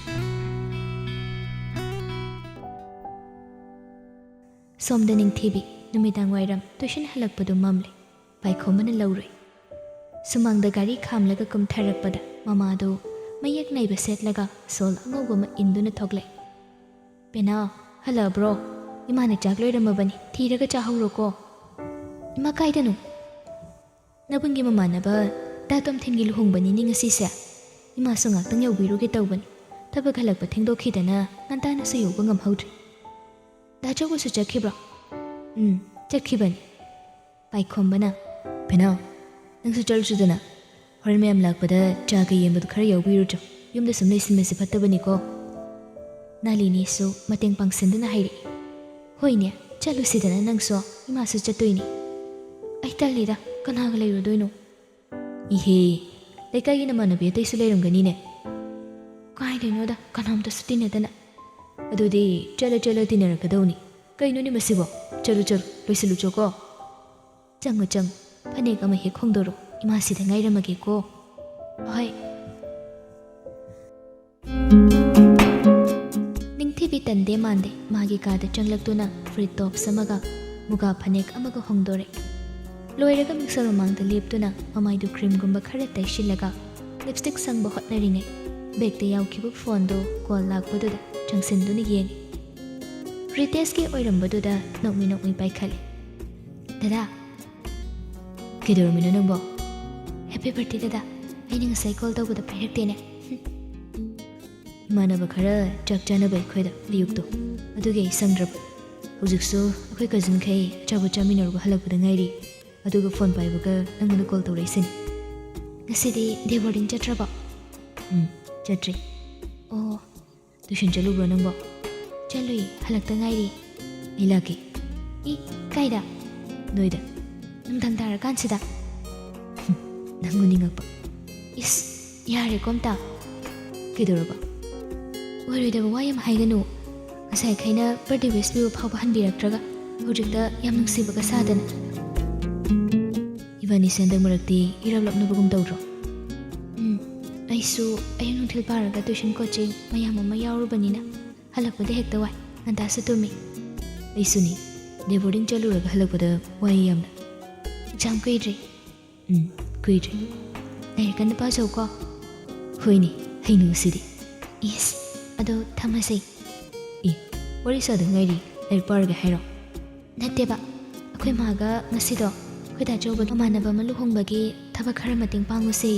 ꯁꯣꯝꯗ ꯅꯤꯡꯊꯤꯕꯤ ꯅꯨꯃꯤꯗꯥꯡ ꯋꯥꯏꯔꯝ ꯇꯨꯏꯁꯟ ꯍꯜꯂꯛꯄꯗꯨ ꯃꯝꯂꯦ ꯄꯥꯏꯈꯣꯝꯕꯅ ꯂꯧꯔꯨꯏ ꯁꯨꯃꯥꯡꯗ ꯒꯥꯔꯤ ꯈꯥꯝꯂꯒ ꯀꯨꯝꯊꯔꯛꯄꯗ ꯃꯃꯥꯗꯨ ꯃꯌꯦꯛ ꯅꯥꯏꯕ ꯁꯦꯠꯂꯒ ꯁꯣꯜ ꯑꯉꯧꯕ ꯑꯃ ꯏꯟꯗꯨꯅ ꯊꯣꯛꯂꯛꯏ ꯄꯦꯅꯥꯎ ꯍꯜꯂꯛꯑꯕ꯭ꯔꯣ ꯏꯃꯥꯅ ꯆꯥꯛ ꯂꯣꯏꯔꯝꯃꯕꯅꯤ ꯊꯤꯔꯒ ꯆꯥꯍꯧꯔꯣꯀꯣ ꯏꯃꯥ ꯀꯥꯏꯗꯅꯣ ꯅꯕꯨꯡꯒꯤ ꯃꯃꯥꯟꯅꯕ ꯗꯥ ꯇꯣꯝꯊꯤꯟꯒꯤ ꯂꯨꯍꯣꯡꯕꯅꯤꯅꯦ ꯉꯁꯤꯁꯦ ꯏꯃꯥꯁꯨ ꯉꯥꯛꯇꯪ ꯌꯧꯕꯤꯔꯨꯒꯦ ꯇꯧꯕꯅꯤ ꯊꯕꯛ ꯍꯜꯂꯛꯄ ꯊꯦꯡꯗꯣꯛꯈꯤꯗꯅ ꯉꯟꯇꯥꯅꯁꯨ ꯌꯧꯕ ꯉꯝꯍꯧꯗ꯭ꯔꯤ ꯗꯥ ꯆꯧꯕꯁꯨ ꯆꯠꯈꯤꯕ꯭ꯔꯣ ꯆꯠꯈꯤꯕꯅꯤ ꯄꯥꯏꯈꯣꯝꯕꯅ ꯄꯦꯅꯥꯎ ꯅꯪꯁꯨ ꯆꯠꯂꯨꯆꯣꯗꯅ ꯍꯣꯔꯦꯟ ꯃꯌꯥꯝ ꯂꯥꯛꯄꯗ ꯆꯥꯒ ꯌꯦꯟꯕꯗꯨ ꯈꯔ ꯌꯥꯎꯕꯤꯔꯨꯆꯣ ꯌꯨꯝꯗ ꯁꯨꯝ ꯂꯩꯁꯤꯟꯕꯁꯦ ꯐꯠꯇꯕꯅꯤꯀꯣ ꯅꯥꯂꯤꯅꯤꯁꯨ ꯃꯇꯦꯡ ꯄꯥꯡꯁꯤꯟꯗꯨꯅ ꯍꯥꯏꯔꯛꯏ ꯍꯣꯏꯅꯦ ꯆꯠꯂꯨꯁꯤꯗꯅ ꯅꯪꯁꯨ ꯏꯃꯥꯁꯨ ꯆꯠꯇꯣꯏꯅꯤ ꯑꯩ ꯇꯜꯂꯤꯗ ꯀꯅꯥꯒ ꯂꯩꯔꯨꯗꯣꯏꯅꯣ ꯏꯍꯦ ꯂꯩꯀꯥꯏꯒꯤ ꯅꯃꯥꯟꯅꯕꯤ ꯑꯇꯩꯁꯨ ꯂꯩꯔꯝꯒꯅꯤꯅꯦ ꯀꯥꯏꯗꯩꯅꯣꯗ ꯀꯅꯥꯝꯇꯁꯨ ꯇꯤꯟꯅꯗꯅ ꯑꯗꯨꯗꯤ ꯆꯠꯂ ꯇꯤꯟꯅꯔꯛꯀꯗꯧꯅꯤ ꯀꯩꯅꯣꯅꯦ ꯃꯁꯤꯕꯣ ꯆꯠꯂꯨ ꯂꯣꯏꯁꯤꯜꯂꯨꯆꯣꯀꯣ ꯆꯪꯉꯨ ꯐꯅꯦꯛ ꯑꯃ ꯍꯦꯛ ꯍꯣꯡꯗꯣꯔꯣ ꯏꯃꯥꯁꯤꯗ ꯉꯥꯏꯔꯝꯃꯒꯦꯀꯣ ꯍꯣꯏ ꯅꯤꯡꯊꯤꯕꯤ ꯇꯟꯗꯦ ꯃꯥꯟꯗꯦ ꯃꯥꯒꯤ ꯀꯥꯗ ꯆꯪꯂꯛꯇꯨꯅ ꯐꯨꯔꯤꯠ ꯇꯣꯞꯁ ꯑꯃꯒ ꯃꯨꯒꯥ ꯐꯅꯦꯛ ꯑꯃꯒ ꯍꯣꯡꯗꯣꯔꯦ ꯂꯣꯏꯔꯒ ꯃꯤꯛꯁꯔ ꯃꯃꯥꯡꯗ ꯂꯦꯞꯇꯨꯅ ꯃꯃꯥꯏꯗꯨ ꯀ꯭रीमꯒꯨꯝꯕ ꯈꯔ ꯇꯩꯁꯤꯜꯂꯒ ꯂꯤꯞꯁꯇꯤꯛ ꯁꯪꯕ ꯍꯣꯠꯅꯔꯤꯉꯩ ꯕꯦꯛꯇ ꯌꯥꯎꯈꯤꯕ ꯐꯣꯟꯗꯣ ꯀꯣꯜ ꯂꯥꯛꯄꯗꯨꯗ ꯆꯪꯁꯤꯟꯗꯨꯅ ꯌꯦꯡꯉꯤ ꯔꯤꯇꯦꯁꯀꯤ ꯑꯣꯏꯔꯝꯕꯗꯨꯗ ꯅꯣꯛꯃꯤ ꯄꯥꯏꯈꯠꯂꯤ ꯗꯗꯥ ꯀꯩꯗꯧꯔꯝꯃꯤꯅꯣ ꯅꯪꯕꯣ ꯍꯦꯄꯤ ꯕꯔꯊꯗꯦ ꯗꯗꯥ ꯑꯩꯅ ꯉꯁꯥꯏ ꯀꯣꯜ ꯇꯧꯕꯗ ꯄꯥꯏꯔꯛꯇꯦꯅꯦ ꯏꯃꯥꯟꯅꯕ ꯈꯔ ꯆꯥꯛ ꯆꯥꯅꯕ ꯑꯩꯈꯣꯏꯗ ꯑꯌꯨꯛꯇꯣ ꯑꯗꯨꯒꯤ ꯑꯩ ꯁꯪꯗ꯭ꯔꯕ ꯍꯧꯖꯤꯛꯁꯨ ꯑꯩꯈꯣꯏ ꯀꯖꯤꯟꯈꯩ ꯑꯆꯥꯄꯣꯠ ꯆꯥꯃꯤꯟꯅꯔꯨꯕ ꯍꯜꯂꯛꯄꯗ ꯉꯥꯏꯔꯤ ꯑꯗꯨꯒ ꯐꯣꯟ ꯄꯥꯏꯕꯒ ꯅꯪꯉꯣꯟꯗ ꯀꯣꯜ ꯇꯧꯔꯛꯏꯁꯤꯅꯤ ꯉꯁꯤꯗꯤ ꯗꯦ ꯕꯣꯔꯗꯤꯡ ꯆꯠꯇ꯭ꯔꯕꯣ ꯆꯠꯇ꯭ꯔꯤ ꯑꯣ ꯇꯨꯏꯁꯟ ꯆꯠꯂꯨꯕ꯭ꯔꯣ ꯅꯪꯕꯣ ꯆꯠꯂꯨꯏ ꯍꯜꯂꯛꯇ ꯉꯥꯏꯔꯤ ꯑꯩ ꯂꯥꯛꯀꯦ ꯀꯥꯏꯗ ꯅꯣꯏꯗ ꯅꯨꯡꯗꯥꯡ ꯇꯥꯔꯀꯥꯟꯁꯤꯗ ꯅꯪ ꯎꯅꯤꯡꯉꯛꯄ ꯏꯁ ꯌꯥꯔꯦꯀꯣ ꯑꯝꯇ ꯀꯩꯗꯧꯔꯕ ꯑꯣꯏꯔꯣꯏꯗꯕ ꯋꯥ ꯌꯥꯝ ꯍꯥꯏꯒꯅꯨ ꯉꯁꯥꯏꯈꯩꯅ ꯕꯔꯊꯗꯦ ꯋꯤꯁ ꯄꯤꯕ ꯐꯥꯎꯕ ꯍꯟꯕꯤꯔꯛꯇ꯭ꯔꯒ ꯍꯧꯖꯤꯛꯇ ꯌꯥꯝ ꯅꯨꯡꯁꯤꯕꯒ ꯁꯥꯗꯅ ꯏꯕꯥꯅꯤꯁꯦ ꯍꯟꯗꯛ ꯃꯔꯛꯇꯤ ꯏꯔꯥꯞꯂꯞꯅꯕꯒꯨꯝ ꯇꯧꯗ꯭ꯔꯣ ꯑꯩꯁꯨ ꯑꯌꯨꯛ ꯅꯨꯡꯊꯤꯜ ꯄꯥꯔꯒ ꯇꯨꯏꯁꯟ ꯀꯣꯆꯤꯡ ꯃꯌꯥꯝ ꯑꯃ ꯌꯥꯎꯔꯨꯕꯅꯤꯅ ꯍꯜꯂꯛꯄꯗ ꯍꯦꯛꯇ ꯋꯥꯏ ꯉꯟꯇꯥꯁꯨ ꯇꯨꯝꯃꯤ ꯑꯩꯁꯨꯅꯤ ꯗꯦ ꯕꯣꯔꯗꯤꯡ ꯆꯠꯂꯨꯔꯒ ꯍꯜꯂꯛꯄꯗ ꯋꯥꯏ ꯌꯥꯝꯅ ꯑꯦꯛꯖꯥꯝ ꯀꯨꯏꯗ꯭ꯔꯤ ꯀꯨꯏꯗ꯭ꯔꯤ ꯂꯥꯏꯔꯤꯛ ꯀꯟꯅ ꯄꯥꯖꯧꯀꯣ ꯍꯣꯏꯅꯦ ꯍꯩꯅꯨꯡꯁꯤꯗꯤ ꯏꯁ ꯑꯗꯣ ꯊꯝꯃꯁꯦ ꯋꯥꯔꯤ ꯁꯥꯗ ꯉꯥꯏꯔꯤ ꯂꯥꯏꯔꯤꯛ ꯄꯥꯔꯒꯦ ꯍꯥꯏꯔꯣ? ꯅꯠꯇꯦꯕ, ꯑꯩꯈꯣꯏ ꯃꯥꯒ ꯉꯁꯤꯗꯣ ꯑꯩꯈꯣꯏ ꯗꯥꯆꯧꯕ ꯃꯃꯥꯟꯅꯕ ꯑꯃ ꯂꯨꯍꯣꯡꯕꯒꯤ ꯊꯕꯛ ꯈꯔ ꯃꯇꯦꯡ ꯄꯥꯡꯉꯨꯁꯦ.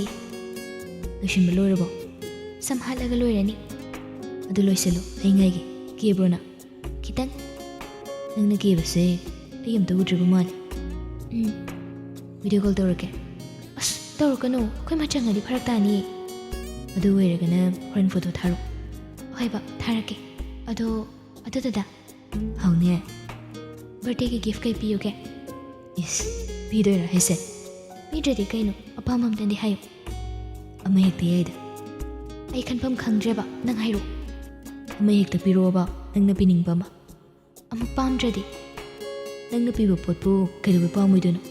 ꯂꯣꯏꯁꯤꯟꯕ ꯂꯣꯏꯔꯕꯣ? ꯁꯝ ꯍꯥꯠꯂꯒ ꯂꯣꯏꯔꯅꯤ. ꯑꯗꯨ ꯂꯣꯏꯁꯤꯜꯂꯣ, ꯑꯩ ꯉꯥꯏꯒꯦ. ꯀꯦꯕ꯭ꯔꯣ ꯅꯪ? ꯈꯤꯇꯪ. ꯅꯪꯅ ꯀꯦꯕꯁꯦ ꯑꯩ ꯑꯝꯇ ꯎꯗ꯭ꯔꯤꯕ ꯃꯥꯜꯂꯦ. ꯚꯤꯗꯤꯑꯣ ꯀꯣꯜ ꯇꯧꯔꯛꯀꯦ. ꯑꯁ ꯇꯧꯔꯛꯀꯅꯨ, ꯑꯩꯈꯣꯏ ꯃꯥ ꯆꯪꯉꯗꯤ ꯐꯔꯛ ꯇꯥꯅꯤꯌꯦ. ꯑꯗꯨ ꯑꯣꯏꯔꯒꯅ ꯍꯣꯔꯦꯟ ꯐꯣꯇꯣ ꯊꯥꯔꯛꯑꯣ. ꯍꯣꯏꯕ, ꯊꯥꯔꯛꯀꯦ. ꯑꯗꯣ ꯗꯗꯥ, ꯍꯥꯎꯅꯦ. ꯕꯔꯊꯗꯦꯒꯤ ꯒꯤꯐ ꯀꯩ ꯄꯤꯌꯨꯒꯦ? ꯏꯁ, ꯄꯤꯗꯣꯏꯔꯥ ꯍꯥꯏꯁꯦ? ꯄꯤꯗ꯭ꯔꯗꯤ ꯀꯩꯅꯣ, ꯑꯄꯥꯝꯕ ꯑꯝꯇꯗꯤ ꯍꯥꯏꯌꯨ. ꯑꯃ ꯍꯦꯛꯇ ꯌꯥꯏꯗ. ꯑꯩ ꯈꯟꯐꯝ ꯈꯪꯗ꯭ꯔꯦꯕ, ꯅꯪ ꯍꯥꯏꯔꯛꯑꯣ. ꯑꯃ ꯍꯦꯛꯇ ꯄꯤꯔꯛꯑꯣꯕ, ꯅꯪꯅ ꯄꯤꯅꯤꯡꯕ ꯑꯃ. ꯑꯃꯨꯛ ꯄꯥꯝꯗ꯭ꯔꯗꯤ? ꯅꯪꯅ ꯄꯤꯕ ꯄꯣꯠꯄꯨ ꯀꯩꯗꯧꯕꯩ ꯄꯥꯝꯃꯣꯏꯗꯣꯏꯅꯣ?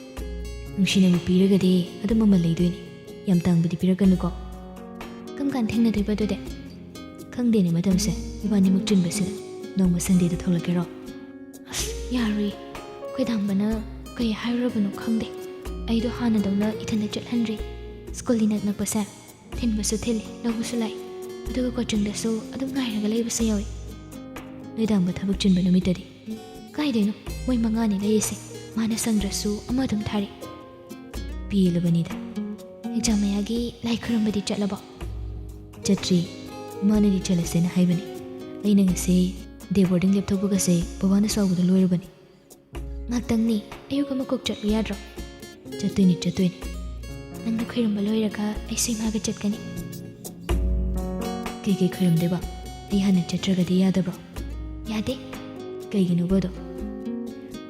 ꯅꯨꯡꯁꯤꯅꯕ ꯄꯤꯔꯒꯗꯤ ꯑꯗꯨꯝ ꯃꯃꯜ ꯂꯩꯗꯣꯏꯅꯤ. ꯌꯥꯝ ꯇꯥꯡꯕꯗꯤ ꯄꯤꯔꯛꯀꯅꯨꯀꯣ. ꯀꯔꯝ ꯀꯥꯟ ꯊꯦꯡꯅꯗꯣꯏꯕ ꯑꯗꯨꯗꯤ? ꯈꯪꯗꯦꯅꯦ ꯃꯇꯝꯁꯦ, ꯏꯕꯥꯅꯤꯃꯨꯛ ꯆꯤꯟꯕꯁꯤꯗ. ꯅꯣꯡꯃ ꯁꯟꯗꯦꯗ ꯊꯣꯛꯂꯛꯀꯦꯔꯣ? ꯑꯁ ꯌꯥꯔꯣꯏꯌꯦ, ꯑꯩꯈꯣꯏ ꯗꯥꯝꯕꯅ ꯀꯩ ꯍꯥꯏꯔꯨꯔꯕꯅꯣ ꯈꯪꯗꯦ. ꯑꯩꯗꯣ ꯍꯥꯟꯅꯗꯧꯅ ꯏꯊꯟꯇ ꯆꯠꯍꯟꯗ꯭ꯔꯤ. ꯁ꯭ꯀꯨꯜ ꯏꯅꯛ ꯅꯛꯄꯁꯦ ꯊꯤꯟꯕꯁꯨ ꯊꯤꯜꯂꯤ, ꯂꯧꯕꯁꯨ ꯂꯥꯛꯏ. ꯑꯗꯨꯒ ꯀꯣꯆꯤꯡꯗꯁꯨ ꯑꯗꯨꯝ ꯉꯥꯏꯔꯒ ꯂꯩꯕꯁꯨ ꯌꯥꯎꯏ. ꯅꯣꯏ ꯗꯥꯝꯕ ꯊꯕꯛ ꯆꯤꯟꯕ ꯅꯨꯃꯤꯠꯇꯗꯤ? ꯀꯥꯏꯗꯩꯅꯣ, ꯃꯣꯏ 5ꯅꯤ ꯂꯩꯔꯤꯁꯦ. ꯃꯥꯅ ꯁꯪꯗ꯭ꯔꯁꯨ ꯑꯃ ꯑꯗꯨꯝ ꯊꯥꯔꯤ. ꯄꯦꯜꯂꯕꯅꯤꯗ. ꯑꯦꯛꯖꯥꯝ ꯃꯌꯥꯒꯤ ꯂꯥꯏ ꯈꯨꯔꯨꯝꯕꯗꯤ ꯆꯠꯂꯕꯣ? ꯆꯠꯇ꯭ꯔꯤ. ꯏꯃꯥꯅꯗꯤ ꯆꯠꯂꯁꯦꯅ ꯍꯥꯏꯕꯅꯤ. ꯑꯩꯅ ꯉꯁꯤ ꯗꯦ ꯕꯣꯔꯗꯤꯡ ꯂꯦꯞꯊꯣꯛꯄꯒꯁꯦ ꯕꯕꯥꯅ ꯁꯥꯎꯕꯗ ꯂꯣꯏꯔꯕꯅꯤ. ꯉꯥꯛꯇꯪꯅꯤ, ꯑꯌꯨꯛ ꯑꯃ ꯀꯣꯛ ꯆꯠꯂꯨ ꯌꯥꯗ꯭ꯔꯣ? ꯆꯠꯇꯣꯏꯅꯤ. ꯅꯪꯅ ꯈꯨꯔꯨꯝꯕ ꯂꯣꯏꯔꯒ ꯑꯩꯁꯨ ꯏꯃꯥꯒ ꯆꯠꯀꯅꯤ. ꯀꯩꯀꯩ ꯈꯨꯔꯨꯝꯗꯦꯕ? ꯑꯩ ꯍꯥꯟꯅ ꯆꯠꯇ꯭ꯔꯒꯗꯤ ꯌꯥꯗꯕ꯭ꯔꯣ? ꯌꯥꯗꯦ. ꯀꯩꯒꯤꯅꯣꯕ ꯑꯗꯣ?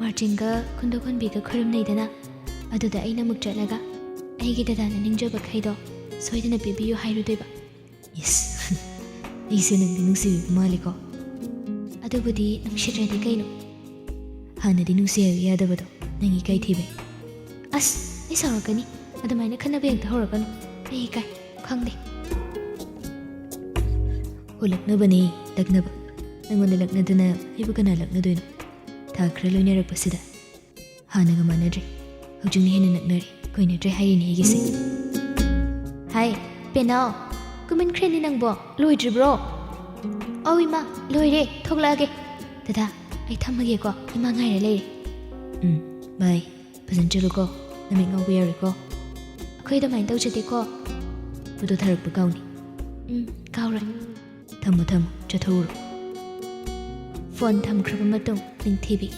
ꯃꯥꯔꯆꯤꯡꯒ ꯈꯨꯟꯗꯣꯛꯈꯣꯟꯕꯤꯒ ꯈꯨꯔꯨꯝꯅꯩꯗꯅ, ꯑꯗꯨꯗ ꯑꯩꯅ ꯑꯃꯨꯛ ꯆꯠꯂꯒ ꯑꯩꯒꯤ ꯗꯗꯥꯅ ꯅꯤꯡꯖꯕꯈꯩꯗꯣ ꯁꯣꯏꯗꯅ ꯄꯤꯕꯤꯌꯨ ꯍꯥꯏꯔꯨꯗꯣꯏꯕ. ꯏꯁ, ꯑꯩꯁꯦ ꯅꯪꯗꯤ ꯅꯨꯡꯁꯤꯕꯤꯕ ꯃꯥꯜꯂꯤꯀꯣ. ꯑꯗꯨꯕꯨꯗꯤ ꯅꯨꯡꯁꯤꯗ꯭ꯔꯗꯤ ꯀꯩꯅꯣ? ꯍꯥꯟꯅꯗꯤ ꯅꯨꯡꯁꯤ ꯍꯥꯏꯕ ꯌꯥꯗꯕꯗꯣ ꯅꯪ ꯏꯀꯥꯏ ꯊꯤꯕꯩ. ꯑꯁ, ꯑꯩ ꯁꯥꯎꯔꯛꯀꯅꯤ. ꯑꯗꯨꯃꯥꯏꯅ ꯈꯟꯅꯕ ꯍꯦꯛꯇ ꯍꯧꯔꯛꯀꯅꯨ. ꯑꯩ ꯏꯀꯥꯏ, ꯈꯪꯗꯦ. ꯂꯛꯅꯕꯅꯤ, ꯂꯛꯅꯕ. ꯅꯪꯉꯣꯟꯗ ꯂꯛꯅꯗꯅ ꯑꯩꯕꯨ ꯀꯅꯥ ꯂꯛꯅꯗꯣꯏꯅꯣ? ꯊꯥ ꯈꯔ ꯂꯣꯏꯅꯔꯛꯄꯁꯤꯗ ꯍꯥꯟꯅꯒ ꯃꯥꯟꯅꯗ꯭ꯔꯦ. ꯍꯧꯖꯤꯛꯅ ꯍꯦꯟꯅ ꯅꯛꯅꯔꯦ, ꯀꯣꯏꯅꯗ꯭ꯔꯦ ꯍꯥꯏꯔꯤꯅꯦ ꯑꯩꯒꯤꯁꯦ. ꯍꯥꯏ ꯄꯦꯅꯥꯎ, ꯀꯨꯃꯟꯈ꯭ꯔꯦꯅꯤ ꯅꯪꯕꯣ, ꯂꯣꯏꯗ꯭ꯔꯤꯕ꯭ꯔꯣ? ꯑꯧ ꯏꯃꯥ, ꯂꯣꯏꯔꯦ, ꯊꯣꯛꯂꯛꯑꯒꯦ. ꯗꯗꯥ, ꯑꯩ ꯊꯝꯃꯒꯦꯀꯣ, ꯏꯃꯥ ꯉꯥꯏꯔ ꯂꯩꯔꯦ. ꯕꯥꯏ. ꯐꯖꯅ ꯆꯠꯂꯨꯀꯣ, ꯅꯃꯤꯠ ꯉꯥꯎꯕ ꯌꯥꯔꯣꯏꯀꯣ. ꯑꯩꯈꯣꯏ ꯑꯗꯨꯃꯥꯏꯅ ꯇꯧꯖꯗꯦꯀꯣ. ꯐꯣꯇꯣ ꯊꯥꯔꯛꯄ ꯀꯥꯎꯅꯤ. ꯀꯥꯎꯔꯣꯏ. ꯊꯝꯃꯣ, ꯆꯠꯊꯣꯛꯎꯔꯣ. ꯐꯣꯟ ꯊꯝꯈ꯭ꯔꯕ ꯃꯇꯨꯡ ꯅꯤꯡꯊꯤꯕꯤ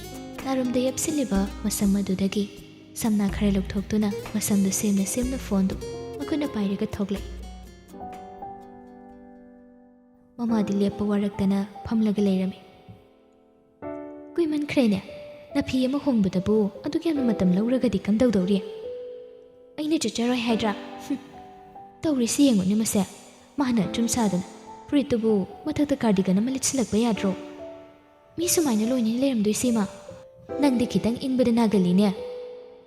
ꯅꯥꯔꯨꯝꯗ ꯌꯦꯞꯁꯤꯜꯂꯤꯕ ꯃꯁꯝ ꯑꯗꯨꯗꯒꯤ ꯁꯝꯅꯥ ꯈꯔ ꯂꯧꯊꯣꯛꯇꯨꯅ ꯃꯁꯝꯗꯨ ꯁꯦꯝꯅ ꯐꯣꯟꯗꯨ ꯃꯈꯨꯠꯅ ꯄꯥꯏꯔꯒ ꯊꯣꯛꯂꯛꯏ. ꯃꯃꯥꯗꯤ ꯂꯦꯞꯄ ꯋꯥꯔꯛꯇꯅ ꯐꯝꯂꯒ ꯂꯩꯔꯝꯃꯤ. ꯀꯨꯏꯃꯟꯈ꯭ꯔꯦꯅꯦ, ꯅꯐꯤ ꯑꯃ ꯍꯣꯡꯕꯗꯕꯨ ꯑꯗꯨꯛ ꯌꯥꯝꯅ ꯃꯇꯝ ꯂꯧꯔꯒꯗꯤ ꯀꯝꯗꯧꯗꯧꯔꯤ? ꯑꯩꯅ ꯆꯠꯆꯔꯣꯏ ꯍꯥꯏꯗ꯭ꯔꯥ? ꯇꯧꯔꯤꯁꯤ ꯌꯦꯡꯉꯨꯅꯦ ꯃꯁꯦ. ꯃꯥꯅ ꯑꯆꯨꯝ ꯁꯥꯗꯅ ꯐꯨꯔꯤꯠꯇꯨꯕꯨ ꯃꯊꯛꯇ ꯀꯥꯔꯗꯤꯒꯟ ꯑꯃ ꯂꯤꯠꯁꯤꯜꯂꯛꯄ ꯌꯥꯗ꯭ꯔꯣ? ꯃꯤ ꯁꯨꯃꯥꯏꯅ ꯂꯣꯏꯅ ꯂꯩꯔꯝꯗꯣꯏꯁꯤꯃ. ꯅꯪꯗꯤ ꯈꯤꯇꯪ ꯏꯪꯕꯗ ꯅꯥꯒꯜꯂꯤꯅꯦ.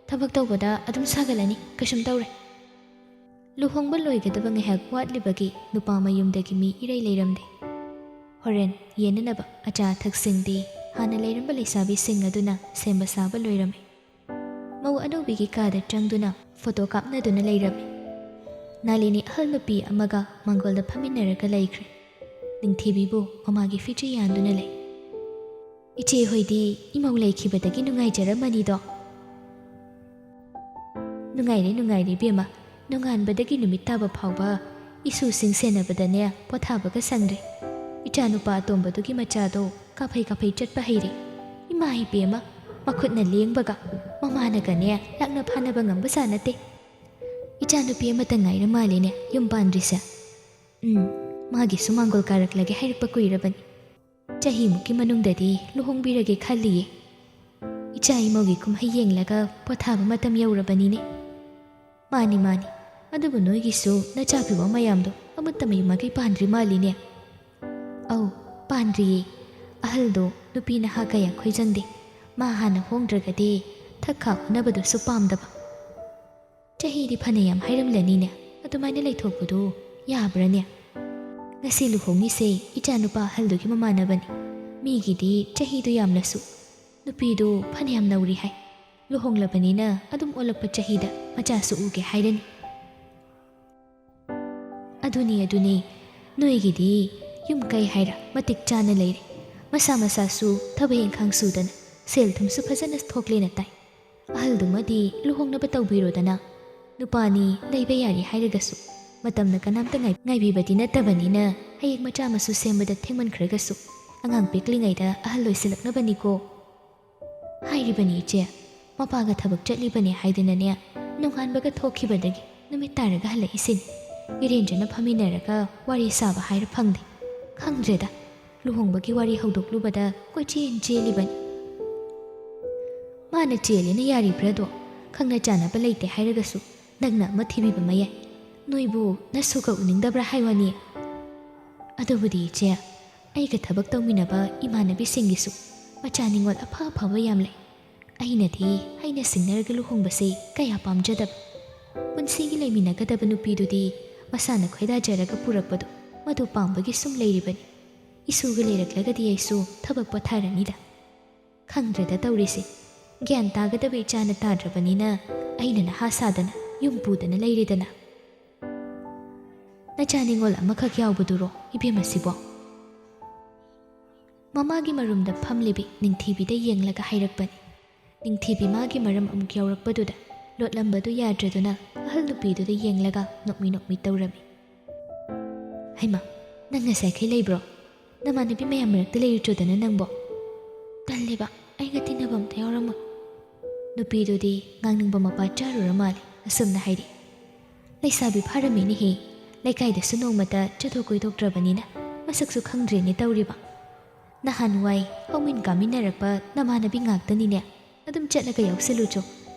ꯊꯕꯛ ꯇꯧꯕꯗ ꯑꯗꯨꯝ ꯁꯥꯒꯠꯂꯅꯤ, ꯀꯩꯁꯨꯝ ꯇꯧꯔꯦ. ꯂꯨꯍꯣꯡꯕ ꯂꯣꯏꯒꯗꯕ ꯉꯥꯏꯍꯥꯛ ꯋꯥꯠꯂꯤꯕꯒꯤ ꯅꯨꯄꯥ ꯃꯌꯨꯝꯗꯒꯤ ꯃꯤ ꯏꯔꯩ ꯂꯩꯔꯝꯗꯦ. ꯍꯣꯔꯦꯟ ꯌꯦꯟꯅꯅꯕ ꯑꯆꯥ ꯑꯊꯛꯁꯤꯡꯗꯤ ꯍꯥꯟꯅ ꯂꯩꯔꯝꯕ ꯂꯩꯁꯥꯕꯤꯁꯤꯡ ꯑꯗꯨꯅ ꯁꯦꯝꯕ ꯁꯥꯕ ꯂꯣꯏꯔꯝꯃꯤ. ꯃꯧ ꯑꯅꯧꯕꯤꯒꯤ ꯀꯥꯗ ꯆꯪꯗꯨꯅ ꯐꯣꯇꯣ ꯀꯥꯞꯅꯗꯨꯅ ꯂꯩꯔꯝꯃꯤ. ꯅꯥꯂꯤꯅꯤ ꯑꯍꯜ ꯅꯨꯄꯤ ꯑꯃꯒ ꯃꯥꯡꯒꯣꯜꯗ ꯐꯝꯃꯤꯟꯅꯔꯒ ꯂꯩꯈ꯭ꯔꯦ. ꯅꯤꯡꯊꯤꯕꯤꯕꯨ ꯃꯃꯥꯒꯤ ꯐꯤꯆꯤ ꯌꯥꯟꯗꯨꯅ ꯂꯩ. ꯏꯆꯦ ꯍꯣꯏꯗꯤ ꯏꯃꯧ ꯂꯩꯈꯤꯕꯗꯒꯤ ꯅꯨꯡꯉꯥꯏꯖꯔꯝꯃꯅꯤꯗꯣ. ꯅꯨꯡꯉꯥꯏꯔꯦ ꯏꯕꯦꯝꯃ. ꯅꯣꯡꯉꯥꯟꯕꯗꯒꯤ ꯅꯨꯃꯤꯠ ꯇꯥꯕ ꯐꯥꯎꯕ ꯏꯁꯨꯁꯤꯡ ꯁꯦꯟꯅꯕꯗꯅꯦ ꯄꯣꯊꯥꯕꯒ ꯁꯪꯗ꯭ꯔꯦ. ꯏꯆꯥꯅꯨꯄꯥ ꯑꯇꯣꯝꯕꯗꯨꯒꯤ ꯃꯆꯥꯗꯣ ꯀꯥꯐꯩ ꯆꯠꯄ ꯍꯩꯔꯦ. ꯏꯃꯥ ꯏꯕꯦꯝꯃ, ꯃꯈꯨꯠꯅ ꯂꯦꯡꯕꯒ ꯃꯃꯥꯅꯒꯅꯦ ꯂꯥꯛꯅ ꯐꯥꯅꯕ ꯉꯝꯕꯖꯥꯠ ꯅꯠꯇꯦ. ꯏꯆꯥꯅꯨꯄꯤ ꯑꯃꯇ ꯉꯥꯏꯔ ꯃꯥꯜꯂꯦꯅꯦ ꯌꯨꯝ ꯄꯥꯟꯗ꯭ꯔꯤꯁꯦ. ꯃꯥꯒꯤꯁꯨ ꯃꯥꯡꯒꯣꯜ ꯀꯥꯔꯛꯂꯒꯦ ꯍꯥꯏꯔꯛꯄ ꯀꯨꯏꯔꯕꯅꯤ. ꯆꯍꯤꯃꯨꯛꯀꯤ ꯃꯅꯨꯡꯗꯗꯤ ꯂꯨꯍꯣꯡꯕꯤꯔꯒꯦ ꯈꯜꯂꯤꯌꯦ. ꯏꯆꯥ ꯏꯃꯧꯒꯤ ꯀꯨꯝꯍꯩ ꯌꯦꯡꯂꯒ ꯄꯣꯊꯥꯕ ꯃꯇꯝ ꯌꯧꯔꯕꯅꯤꯅꯦ. ꯃꯥꯅꯤ, ꯑꯗꯨꯕꯨ ꯅꯣꯏꯒꯤꯁꯨ ꯅꯆꯥꯄꯤꯕ ꯃꯌꯥꯝꯗꯣ ꯑꯃꯠꯇ ꯃꯌꯨꯝ ꯃꯀꯩ ꯄꯥꯟꯗ꯭ꯔꯤ ꯃꯥꯜꯂꯤꯅꯦ. ꯑꯧ, ꯄꯥꯟꯗ꯭ꯔꯤꯌꯦ. ꯑꯍꯜꯗꯣ ꯅꯨꯄꯤ ꯅꯍꯥ ꯀꯌꯥ ꯈꯣꯏꯖꯪꯗꯦ. ꯃꯥ ꯍꯥꯟꯅ ꯍꯣꯡꯗ꯭ꯔꯒꯗꯤ ꯊꯛꯈꯥ ꯍꯣꯠꯅꯕꯗꯨꯁꯨ ꯄꯥꯝꯗꯕ. ꯆꯍꯤꯗꯤ ꯐꯅꯌꯥꯝ ꯍꯥꯏꯔꯝꯂꯅꯤꯅꯦ. ꯑꯗꯨꯃꯥꯏꯅ ꯂꯩꯊꯣꯛꯄꯗꯨ ꯌꯥꯕ꯭ꯔꯅꯦ? ꯉꯁꯤ ꯂꯨꯍꯣꯡꯉꯤꯁꯦ ꯏꯆꯥꯅꯨꯄꯥ ꯑꯍꯜꯗꯨꯒꯤ ꯃꯃꯥꯟꯅꯕꯅꯤ. ꯃꯤꯒꯤꯗꯤ ꯆꯍꯤꯗꯨ ꯌꯥꯝꯂꯁꯨ ꯅꯨꯄꯤꯗꯨ ꯐꯅꯌꯥꯝ ꯅꯧꯔꯤ ꯍꯥꯏ. ꯂꯨꯍꯣꯡꯂꯕꯅꯤꯅ ꯑꯗꯨꯝ ꯑꯣꯜꯂꯛꯄ ꯆꯍꯤꯗ ꯃꯆꯥꯁꯨ ꯎꯒꯦ ꯍꯥꯏꯔꯅꯤ. ꯑꯗꯨꯅꯤ, ꯅꯣꯏꯒꯤꯗꯤ ꯌꯨꯝ ꯀꯩ ꯍꯥꯏꯔ ꯃꯇꯤꯛ ꯆꯥꯅ ꯂꯩꯔꯦ. ꯃꯁꯥ ꯃꯁꯥꯁꯨ ꯊꯕꯛ ꯏꯪꯈꯥꯡ ꯁꯨꯗꯅ ꯁꯦꯜ ꯊꯨꯝꯁꯨ ꯐꯖꯅ ꯊꯣꯛꯂꯦꯅ ꯇꯥꯏ꯫ ꯑꯍꯜꯗꯨꯃꯗꯤ ꯂꯨꯍꯣꯡꯅꯕ ꯇꯧꯕꯤꯔꯣꯗꯅ, ꯅꯨꯄꯥꯅꯤ ꯂꯩꯕ ꯌꯥꯔꯤ ꯍꯥꯏꯔꯒꯁꯨ ꯃꯇꯝꯅ ꯀꯅꯥꯝꯇ ꯉꯥꯏꯕꯤꯕꯗꯤ ꯅꯠꯇꯕꯅꯤꯅ ꯍꯌꯦꯡ ꯃꯆꯥ ꯃꯁꯨ ꯁꯦꯝꯕꯗ ꯊꯦꯡꯃꯟꯈ꯭ꯔꯒꯁꯨ ꯑꯉꯥꯡ ꯄꯤꯛꯂꯤꯉꯩꯗ ꯑꯍꯜ ꯑꯣꯏꯁꯤꯜꯂꯛꯅꯕꯅꯤꯀꯣ꯫ ꯍꯥꯏꯔꯤꯕꯅꯤ ꯏꯆꯦ, ꯃꯄꯥꯒ ꯊꯕꯛ ꯆꯠꯂꯤꯕꯅꯦ ꯍꯥꯏꯗꯨꯅꯅꯦ ꯅꯣꯡꯉꯥꯟꯕꯒ ꯊꯣꯛꯈꯤꯕꯗꯒꯤ ꯅꯨꯃꯤꯠ ꯇꯥꯔꯒ ꯍꯜꯂꯛꯏꯁꯤꯅꯤ꯫ ꯏꯔꯦꯟꯖꯅ ꯐꯝꯃꯤꯟꯅꯔꯒ ꯋꯥꯔꯤ ꯁꯥꯕ ꯍꯥꯏꯔ ꯐꯪꯗꯦ꯫ ꯈꯪꯗ꯭ꯔꯦꯗ, ꯂꯨꯍꯣꯡꯕꯒꯤ ꯋꯥꯔꯤ ꯍꯧꯗꯣꯛꯂꯨꯕꯗ ꯀꯣꯏꯆꯦꯟ ꯆꯦꯜꯂꯤꯕꯅꯤ꯫ ꯃꯥꯅ ꯆꯦꯜꯂꯦꯅ ꯌꯥꯔꯤꯕ꯭ꯔꯥꯗꯣ? ꯈꯪꯅ ꯆꯥꯟꯅꯕ ꯂꯩꯇꯦ ꯍꯥꯏꯔꯒꯁꯨ ꯅꯪꯅ ꯑꯃ ꯊꯤꯕꯤꯕ ꯃꯌꯥꯏ꯫ ꯅꯣꯏꯕꯨ ꯅꯁꯨꯒ ꯎꯅꯤꯡꯗꯕ꯭ꯔꯥ ꯍꯥꯏꯋꯥꯅꯤ꯫ ꯑꯗꯨꯕꯨꯗꯤ ꯏꯆꯦ, ꯑꯩꯒ ꯊꯕꯛ ꯇꯧꯃꯤꯟꯅꯕ ꯏꯃꯥꯟꯅꯕꯤꯁꯤꯡꯒꯤꯁꯨ ꯃꯆꯥ ꯅꯤꯡꯉꯣꯜ ꯑꯐ ꯑꯐꯕ ꯌꯥꯝ ꯂꯩ꯫ ꯑꯩꯅꯗꯤ ꯍꯩꯅ ꯁꯤꯡꯅꯔꯒ ꯂꯨꯍꯣꯡꯕꯁꯤ ꯀꯌꯥ ꯄꯥꯝꯖꯗꯕ꯫ ꯄꯨꯟꯁꯤꯒꯤ ꯂꯩꯃꯤꯟꯅꯒꯗꯕ ꯅꯨꯄꯤꯗꯨꯗꯤ ꯃꯁꯥꯅ ꯈꯣꯏꯗꯥꯖꯔꯒ ꯄꯨꯔꯛꯄꯗꯣ ꯃꯗꯨ ꯄꯥꯝꯕꯒꯤ ꯁꯨꯝ ꯂꯩꯔꯤꯕꯅꯤ꯫ ꯏꯁꯨꯒ ꯂꯩꯔꯛꯂꯒꯗꯤ ꯑꯩꯁꯨ ꯊꯕꯛ ꯄꯣꯊꯥꯔꯅꯤꯗ꯫ ꯈꯪꯗ꯭ꯔꯦꯗ ꯇꯧꯔꯤꯁꯤ, ꯒ꯭ꯌꯥꯟ ꯇꯥꯒꯗꯕ ꯏꯆꯥꯅ ꯇꯥꯗ꯭ꯔꯕꯅꯤꯅ ꯑꯩꯅ ꯅꯍꯥ ꯁꯥꯗꯅ ꯌꯨꯝ ꯄꯨꯗꯅ ꯂꯩꯔꯦꯗꯅ꯫ ꯅꯆꯥ ꯅꯤꯡꯉꯣꯜ ꯑꯃꯈꯛ ꯌꯥꯎꯕꯗꯨꯔꯣ ꯏꯕꯦꯝꯃꯁꯤꯕꯣ? ꯃꯃꯥꯒꯤ ꯃꯔꯨꯝꯗ ꯐꯝꯂꯤꯕꯤ ꯅꯤꯡꯊꯤꯕꯤꯗ ꯌꯦꯡꯂꯒ ꯍꯥꯏꯔꯛꯄꯅꯤ꯫ ꯅꯤꯡꯊꯤꯕꯤ ꯃꯥꯒꯤ ꯃꯔꯝ ꯑꯃꯨꯛ ꯌꯥꯎꯔꯛꯄꯗꯨꯗ ꯂꯣꯠꯂꯝꯕꯗꯨ ꯌꯥꯗ꯭ꯔꯗꯨꯅ ꯑꯍꯜ ꯅꯨꯄꯤꯗꯨꯗ ꯌꯦꯡꯂꯒ ꯅꯣꯛꯃꯤ ꯅꯣꯛꯃꯤ ꯇꯧꯔꯝꯃꯤ꯫ ꯍꯩꯃꯥ, ꯅꯪ ꯉꯁꯥꯏꯈꯩ ꯂꯩꯕ꯭ꯔꯣ? ꯅꯃꯥꯟꯅꯕꯤ ꯃꯌꯥꯝ ꯃꯔꯛꯇ ꯂꯩꯔꯨꯆꯣꯗꯅ ꯅꯪꯕꯣ? ꯇꯜꯂꯦꯕ, ꯑꯩꯒ ꯇꯤꯟꯅꯕ ꯑꯝꯇ ꯌꯥꯎꯔꯝꯃꯣꯏ꯫ ꯅꯨꯄꯤꯗꯨꯗꯤ ꯉꯥꯡꯅꯤꯡꯕ ꯃꯄꯥ ꯆꯥꯔꯨꯔ ꯃꯥꯜꯂꯦ ꯑꯁꯨꯝꯅ ꯍꯥꯏꯔꯤ꯫ ꯂꯩꯁꯥꯕꯤ ꯐꯥꯔꯝꯃꯤꯅꯦꯍꯦ, ꯂꯩꯀꯥꯏꯗꯁꯨ ꯅꯣꯡꯃꯇ ꯆꯠꯊꯣꯛ ꯀꯣꯏꯊꯣꯛꯇ꯭ꯔꯕꯅꯤꯅ ꯃꯁꯛꯁꯨ ꯈꯪꯗ꯭ꯔꯦꯅꯦ ꯇꯧꯔꯤꯕ꯫ ꯅꯍꯥꯟꯋꯥꯏ ꯍꯧꯃꯤꯟ ꯀꯥꯃꯤꯟꯅꯔꯛꯄ ꯅꯃꯥꯟꯅꯕꯤ ꯉꯥꯛꯇꯅꯤꯅꯦ, ꯑꯗꯨꯝ ꯆꯠꯂꯒ ꯌꯥꯎꯁꯜꯂꯨꯆꯣ꯫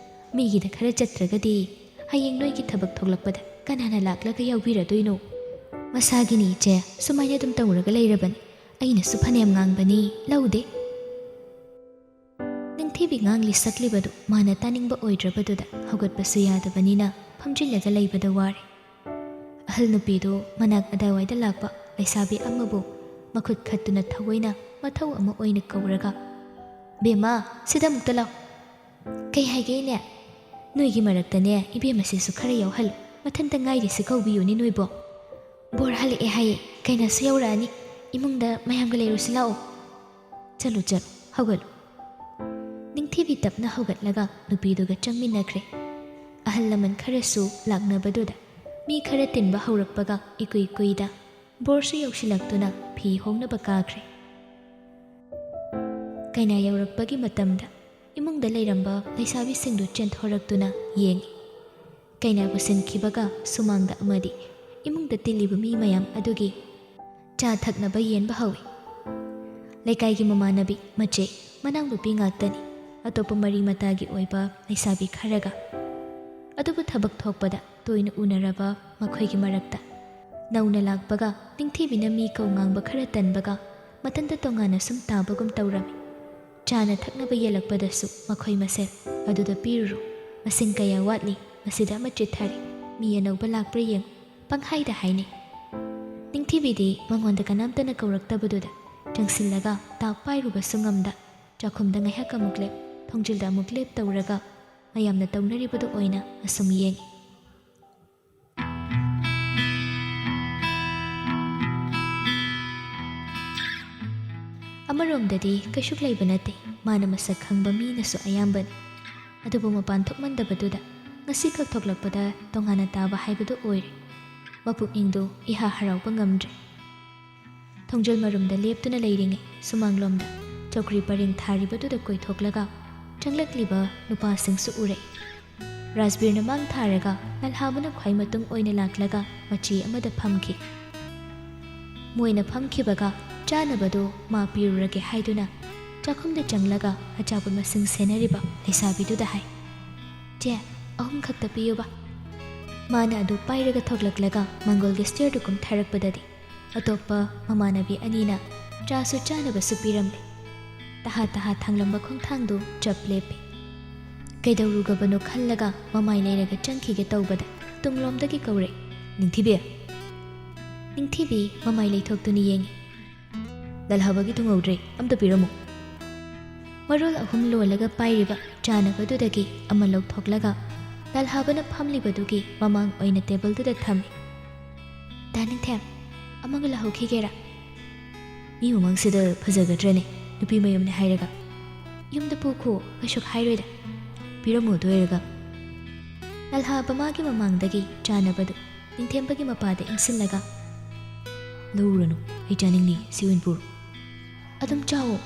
ꯃꯤꯒꯤꯗ ꯈꯔ ꯆꯠꯇ꯭ꯔꯒꯗꯤ ꯍꯌꯦꯡ ꯅꯣꯏꯒꯤ ꯊꯕꯛ ꯊꯣꯛꯂꯛꯄꯗ ꯀꯅꯥꯅ ꯂꯥꯛꯂꯒ ꯌꯥꯎꯕꯤꯔꯗꯣꯏꯅꯣ? ꯃꯁꯥꯒꯤꯅꯤ ꯏꯆꯦ, ꯁꯨꯃꯥꯏꯅ ꯑꯗꯨꯝ ꯇꯧꯔꯒ ꯂꯩꯔꯕꯅꯤ꯫ ꯑꯩꯅꯁꯨ ꯐꯅꯌꯥꯝ ꯉꯥꯡꯕꯅꯤ, ꯂꯧꯗꯦ꯫ ꯅꯤꯡꯊꯤꯕꯤ ꯉꯥꯡꯂꯤ ꯁꯛꯂꯤꯕꯗꯨ ꯃꯥꯅ ꯇꯥꯅꯤꯡꯕ ꯑꯣꯏꯗ꯭ꯔꯕꯗꯨꯗ ꯍꯧꯒꯠꯄꯁꯨ ꯌꯥꯗꯕꯅꯤꯅ ꯐꯝꯖꯤꯜꯂꯒ ꯂꯩꯕꯗ ꯋꯥꯔꯦ꯫ ꯑꯍꯜ ꯅꯨꯄꯤꯗꯨ ꯃꯅꯥꯛ ꯑꯗꯥꯏꯋꯥꯏꯗ ꯂꯥꯛꯄ ꯂꯩꯁꯥꯕꯤ ꯑꯃꯕꯨ ꯃꯈꯨꯠ ꯈꯠꯇꯨꯅ ꯊꯑꯣꯏꯅ ꯃꯊꯧ ꯑꯃ ꯑꯣꯏꯅ ꯀꯧꯔꯒ, ꯕꯦꯝꯃ, ꯁꯤꯗ ꯑꯃꯨꯛꯇ ꯂꯥꯎ꯫ ꯀꯩ ꯍꯥꯏꯒꯦ ꯏꯅꯦ? ꯅꯣꯏꯒꯤ ꯃꯔꯛꯇꯅꯦ ꯏꯕꯦꯝꯃꯁꯤꯁꯨ ꯈꯔ ꯌꯥꯎꯍꯜꯂꯨ꯫ ꯃꯊꯟꯇ ꯉꯥꯏꯔꯤꯁꯤ ꯀꯧꯕꯤꯌꯨꯅꯦ ꯅꯣꯏꯕꯣ꯫ ꯕꯣꯔ ꯍꯜꯂꯛꯑꯦ ꯍꯥꯏꯌꯦ, ꯀꯩꯅꯁꯨ ꯌꯧꯔꯛꯑꯅꯤ꯫ ꯏꯃꯨꯡꯗ ꯃꯌꯥꯝꯒ ꯂꯩꯔꯨꯁꯤ ꯂꯥꯛꯑꯣ꯫ ꯆꯠꯂꯨ ꯆꯠꯂꯨ, ꯍꯧꯒꯠꯂꯨ꯫ ꯅꯤꯡꯊꯤꯕꯤ ꯇꯞꯅ ꯍꯧꯒꯠꯂꯒ ꯅꯨꯄꯤꯗꯨꯒ ꯆꯪꯃꯤꯟꯅꯈ꯭ꯔꯦ꯫ ꯑꯍꯜ ꯂꯃꯟ ꯈꯔꯁꯨ ꯂꯥꯛꯅꯕꯗꯨꯗ ꯃꯤ ꯈꯔ ꯇꯤꯟꯕ ꯍꯧꯔꯛꯄꯒ ꯏꯀꯨꯏ ꯀꯨꯏꯗ ꯕꯣꯔꯁꯨ ꯌꯧꯁꯤꯜꯂꯛꯇꯨꯅ ꯐꯤ ꯍꯣꯡꯅꯕ ꯀꯥꯈ꯭ꯔꯦ꯫ ꯀꯩꯅꯥ ꯌꯧꯔꯛꯄꯒꯤ ꯃꯇꯝꯗ ꯏꯃꯨꯡꯗ ꯂꯩꯔꯝꯕ ꯂꯩꯁꯥꯕꯤꯁꯤꯡꯗꯨ ꯆꯦꯟꯊꯣꯔꯛꯇꯨꯅ ꯌꯦꯡꯉꯤ꯫ ꯀꯩꯅꯥꯕꯨ ꯁꯤꯟꯈꯤꯕꯒ ꯁꯨꯃꯥꯡꯗ ꯑꯃꯗꯤ ꯏꯃꯨꯡꯗ ꯇꯤꯜꯂꯤꯕ ꯃꯤ ꯃꯌꯥꯝ ꯑꯗꯨꯒꯤ ꯆꯥ ꯊꯛꯅꯕ ꯌꯦꯟꯕ ꯍꯧꯏ꯫ ꯂꯩꯀꯥꯏꯒꯤ ꯃꯃꯥꯟꯅꯕꯤ, ꯃꯆꯦ, ꯃꯅꯥꯎꯅꯨꯄꯤ ꯉꯥꯛꯇꯅꯤ, ꯑꯇꯣꯞꯄ ꯃꯔꯤ ꯃꯇꯥꯒꯤ ꯑꯣꯏꯕ ꯂꯩꯁꯥꯕꯤ ꯈꯔꯒ꯫ ꯑꯗꯨꯕꯨ ꯊꯕꯛ ꯊꯣꯛꯄꯗ ꯇꯣꯏꯅ ꯎꯅꯔꯕ ꯃꯈꯣꯏꯒꯤ ꯃꯔꯛꯇ ꯅꯧꯅ ꯂꯥꯛꯄꯒ ꯅꯤꯡꯊꯤꯕꯤꯅ ꯃꯤ ꯀꯧ ꯉꯥꯡꯕ ꯈꯔ ꯇꯟꯕꯒ ꯃꯊꯟꯇ ꯇꯣꯉꯥꯟꯅ ꯁꯨꯝ ꯇꯥꯕꯒꯨꯝ ꯇꯧꯔꯝꯃꯤ꯫ ꯆꯥꯅ ꯊꯛꯅꯕ ꯌꯦꯜꯂꯛꯄꯗꯁꯨ ꯃꯈꯣꯏ ꯃꯁꯦꯜ, ꯑꯗꯨꯗ ꯄꯤꯔꯨꯔꯣ, ꯃꯁꯤꯡ ꯀꯌꯥ ꯋꯥꯠꯂꯤ, ꯃꯁꯤꯗ ꯑꯃ ꯆꯤꯠꯊꯔꯤ, ꯃꯤ ꯑꯅꯧꯕ ꯂꯥꯛꯄ꯭ꯔꯥ ꯌꯦꯡꯉꯨ, ꯄꯪꯍꯥꯏꯗ ꯍꯥꯏꯅꯩ꯫ ꯅꯤꯡꯊꯤꯕꯤꯗꯤ ꯃꯉꯣꯟꯗ ꯀꯅꯥꯝꯇꯅ ꯀꯧꯔꯛꯇꯕꯗꯨꯗ ꯆꯪꯁꯤꯜꯂꯒ ꯇꯥꯛ ꯄꯥꯏꯔꯨꯕꯁꯨ ꯉꯝꯗ ꯆꯥꯛꯈꯨꯝꯗ ꯉꯥꯏꯍꯥꯛ ꯑꯃꯨꯛ ꯂꯦꯞ, ꯊꯣꯡꯖꯤꯜꯗ ꯑꯃꯨꯛ ꯂꯦꯞ ꯇꯧꯔꯒ ꯃꯌꯥꯝꯅ ꯇꯧꯅꯔꯤꯕꯗꯨ ꯑꯣꯏꯅ ꯑꯁꯨꯝ ꯌꯦꯡꯉꯤ꯫ ꯑꯃꯔꯣꯝꯗꯗꯤ ꯀꯩꯁꯨ ꯂꯩꯕ ꯅꯠꯇꯦ, ꯃꯥꯅ ꯃꯁꯛ ꯈꯪꯕ ꯃꯤꯅꯁꯨ ꯑꯌꯥꯝꯕꯅꯤ꯫ ꯑꯗꯨꯕꯨ ꯃꯄꯥꯟ ꯊꯣꯛꯃꯟꯗꯕꯗꯨꯗ ꯉꯁꯤꯈꯛ ꯊꯣꯛꯂꯛꯄꯗ ꯇꯣꯉꯥꯟꯅ ꯇꯥꯕ ꯍꯥꯏꯕꯗꯨ ꯑꯣꯏꯔꯦ꯫ ꯃꯄꯨꯛꯅꯤꯡꯗꯨ ꯏꯍꯥ ꯍꯔꯥꯎꯕ ꯉꯝꯗ꯭ꯔꯦ꯫ ꯊꯣꯡꯖꯜ ꯃꯔꯨꯝꯗ ꯂꯦꯞꯇꯨꯅ ꯂꯩꯔꯤꯉꯩ ꯁꯨꯃꯥꯡꯂꯣꯝꯗ ꯆꯧꯀ꯭ꯔꯤ ꯄꯔꯦꯡ ꯊꯥꯔꯤꯕꯗꯨꯗ ꯀꯣꯏꯊꯣꯛꯂꯒ ꯆꯪꯂꯛꯂꯤꯕ ꯅꯨꯄꯥꯁꯤꯡꯁꯨ ꯎꯔꯛꯏ꯫ ꯔꯥꯖꯕꯤꯔꯅ ꯃꯥꯡ ꯊꯥꯔꯒ ꯂꯜꯍꯥꯕꯅ ꯈ꯭ꯋꯥꯏ ꯃꯇꯨꯡ ꯑꯣꯏꯅ ꯂꯥꯛꯂꯒ ꯃꯆꯤ ꯑꯃꯗ ꯐꯝꯈꯤ꯫ ꯃꯣꯏꯅ ꯐꯝꯈꯤꯕꯒ ꯆꯥꯅꯕꯗꯨ ꯃꯥ ꯄꯤꯔꯨꯔꯒꯦ ꯍꯥꯏꯗꯨꯅ ꯆꯥꯛꯈꯨꯝꯗ ꯆꯪꯂꯒ ꯑꯆꯥꯄꯣꯠ ꯃꯁꯤꯡ ꯁꯦꯟꯅꯔꯤꯕ ꯂꯩꯁꯥꯕꯤꯗꯨꯗ ꯍꯥꯏ, ꯆꯦ, 3 ꯈꯛꯇ ꯄꯤꯌꯨꯕ꯫ ꯃꯥꯅ ꯑꯗꯨ ꯄꯥꯏꯔꯒ ꯊꯣꯛꯂꯛꯂꯒ ꯃꯪꯒꯣꯜꯒꯤ ꯁ꯭ꯇꯤꯌꯔꯗꯨ ꯀꯨꯝꯊꯔꯛꯄꯗꯗꯤ ꯑꯇꯣꯞꯄ ꯃꯃꯥꯟꯅꯕꯤ ꯑꯅꯤꯅ ꯆꯥꯁꯨ ꯆꯥꯅꯕꯁꯨ ꯄꯤꯔꯝꯂꯦ꯫ ꯇꯍꯥ ꯇꯍꯥ ꯊꯥꯡꯂꯝꯕ ꯈꯣꯡꯊꯥꯡꯗꯨ ꯆꯞ ꯂꯦꯞꯄꯤ꯫ ꯀꯩꯗꯧꯔꯨꯒꯕꯅꯣ ꯈꯜꯂꯒ ꯃꯃꯥꯏ ꯂꯩꯔꯒ ꯆꯪꯈꯤꯒꯦ ꯇꯧꯕꯗ ꯇꯨꯡꯂꯣꯝꯗꯒꯤ ꯀꯧꯔꯛꯏ, ꯅꯤꯡꯊꯤꯕꯤ꯫ ꯅꯤꯡꯊꯤꯕꯤ ꯃꯃꯥꯏ ꯂꯩꯊꯣꯛꯇꯨꯅ ꯌꯦꯡꯉꯤ꯫ ꯂꯜꯍꯥꯕꯒꯤ ꯊꯨꯡꯍꯧꯗ꯭ꯔꯦ, ꯑꯝꯇ ꯄꯤꯔꯝꯃꯨ꯫ ꯃꯔꯣꯜ 3 ꯂꯣꯜꯂꯒ ꯄꯥꯏꯔꯤꯕ ꯆꯥꯅꯕꯗꯨꯗꯒꯤ ꯑꯃ ꯂꯧꯊꯣꯛꯂꯒ ꯂꯜꯍꯥꯕꯅ ꯐꯝꯂꯤꯕꯗꯨꯒꯤ ꯃꯃꯥꯡ ꯑꯣꯏꯅ ꯇꯦꯕꯜꯗꯨꯗ ꯊꯝꯃꯤ꯫ ꯗꯥ ꯅꯤꯡꯊꯦꯝ, ꯑꯃꯒ ꯂꯧꯍꯧꯈꯤꯒꯦꯔꯥ? ꯃꯤ ꯃꯃꯥꯡꯁꯤꯗ ꯐꯖꯒꯗ꯭ꯔꯅꯦ ꯅꯨꯄꯤ ꯃꯌꯨꯝꯅꯦ ꯍꯥꯏꯔꯒ ꯌꯨꯝꯗ ꯄꯨꯈꯣ ꯀꯩꯁꯨ ꯍꯥꯏꯔꯣꯏꯗ ꯄꯤꯔꯝꯃꯣ ꯑꯗꯨ ꯑꯣꯏꯔꯒ ꯂꯜꯍꯥꯕ ꯃꯥꯒꯤ ꯃꯃꯥꯡꯗꯒꯤ ꯆꯥꯅꯕꯗꯨ ꯅꯤꯡꯊꯦꯝꯕꯒꯤ ꯃꯄꯥꯗ ꯏꯟꯁꯤꯜꯂꯒ ꯂꯧꯔꯨꯔꯅꯨ ꯑꯩ ꯆꯥꯅꯤꯡꯅꯤ ꯁꯤ ꯑꯣꯏꯅ ꯄꯨꯔꯣ ꯑꯗꯨꯝ ꯆꯥꯋꯣ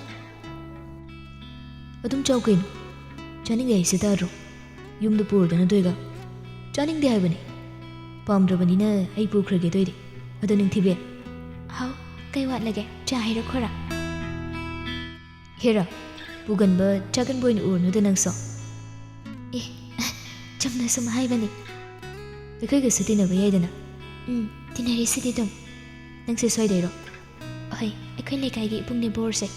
ꯑꯗꯨꯝ ꯆꯥꯎ ꯀꯩꯅꯣ ꯆꯥꯅꯤꯡꯗꯦ ꯍꯥꯏꯁꯦ ꯇꯥꯗ꯭ꯔꯣ ꯌꯨꯝꯗ ꯄꯨꯔꯗꯅ ꯇꯣꯏꯒ ꯆꯥꯅꯤꯡꯗꯦ ꯍꯥꯏꯕꯅꯤ ꯄꯥꯝꯗ꯭ꯔꯕꯅꯤꯅ ꯑꯩ ꯄꯨꯈ꯭ꯔꯒꯦ ꯇꯣꯏꯗꯤ ꯑꯗꯣ ꯅꯤꯡꯊꯤꯕꯤ ꯍꯥꯎ ꯀꯩ ꯋꯥꯠꯂꯒꯦ ꯆꯥ ꯍꯩꯔꯛꯈꯣꯔꯥ ꯍꯦꯔꯥ ꯄꯨꯒꯟꯕ ꯆꯥꯒꯟꯕ ꯑꯣꯏꯅ ꯎꯔꯅꯨꯗ ꯅꯪꯁꯨ ꯑꯦ ꯆꯨꯝꯅ ꯁꯨꯝ ꯍꯥꯏꯕꯅꯤ ꯑꯩꯈꯣꯏꯒꯁꯨ ꯇꯤꯟꯅꯕ ꯌꯥꯏꯗꯅ ꯇꯤꯟꯅꯔꯤꯁꯤꯗꯤ ꯑꯗꯨꯝ ꯅꯪꯁꯦ ꯁ꯭ꯋꯥꯏꯗꯩꯔꯣ ꯍꯣꯏ ꯑꯩꯈꯣꯏ ꯂꯩꯀꯥꯏꯒꯤ ꯏꯕꯨꯡꯅꯦ ꯕꯣꯔꯁꯦ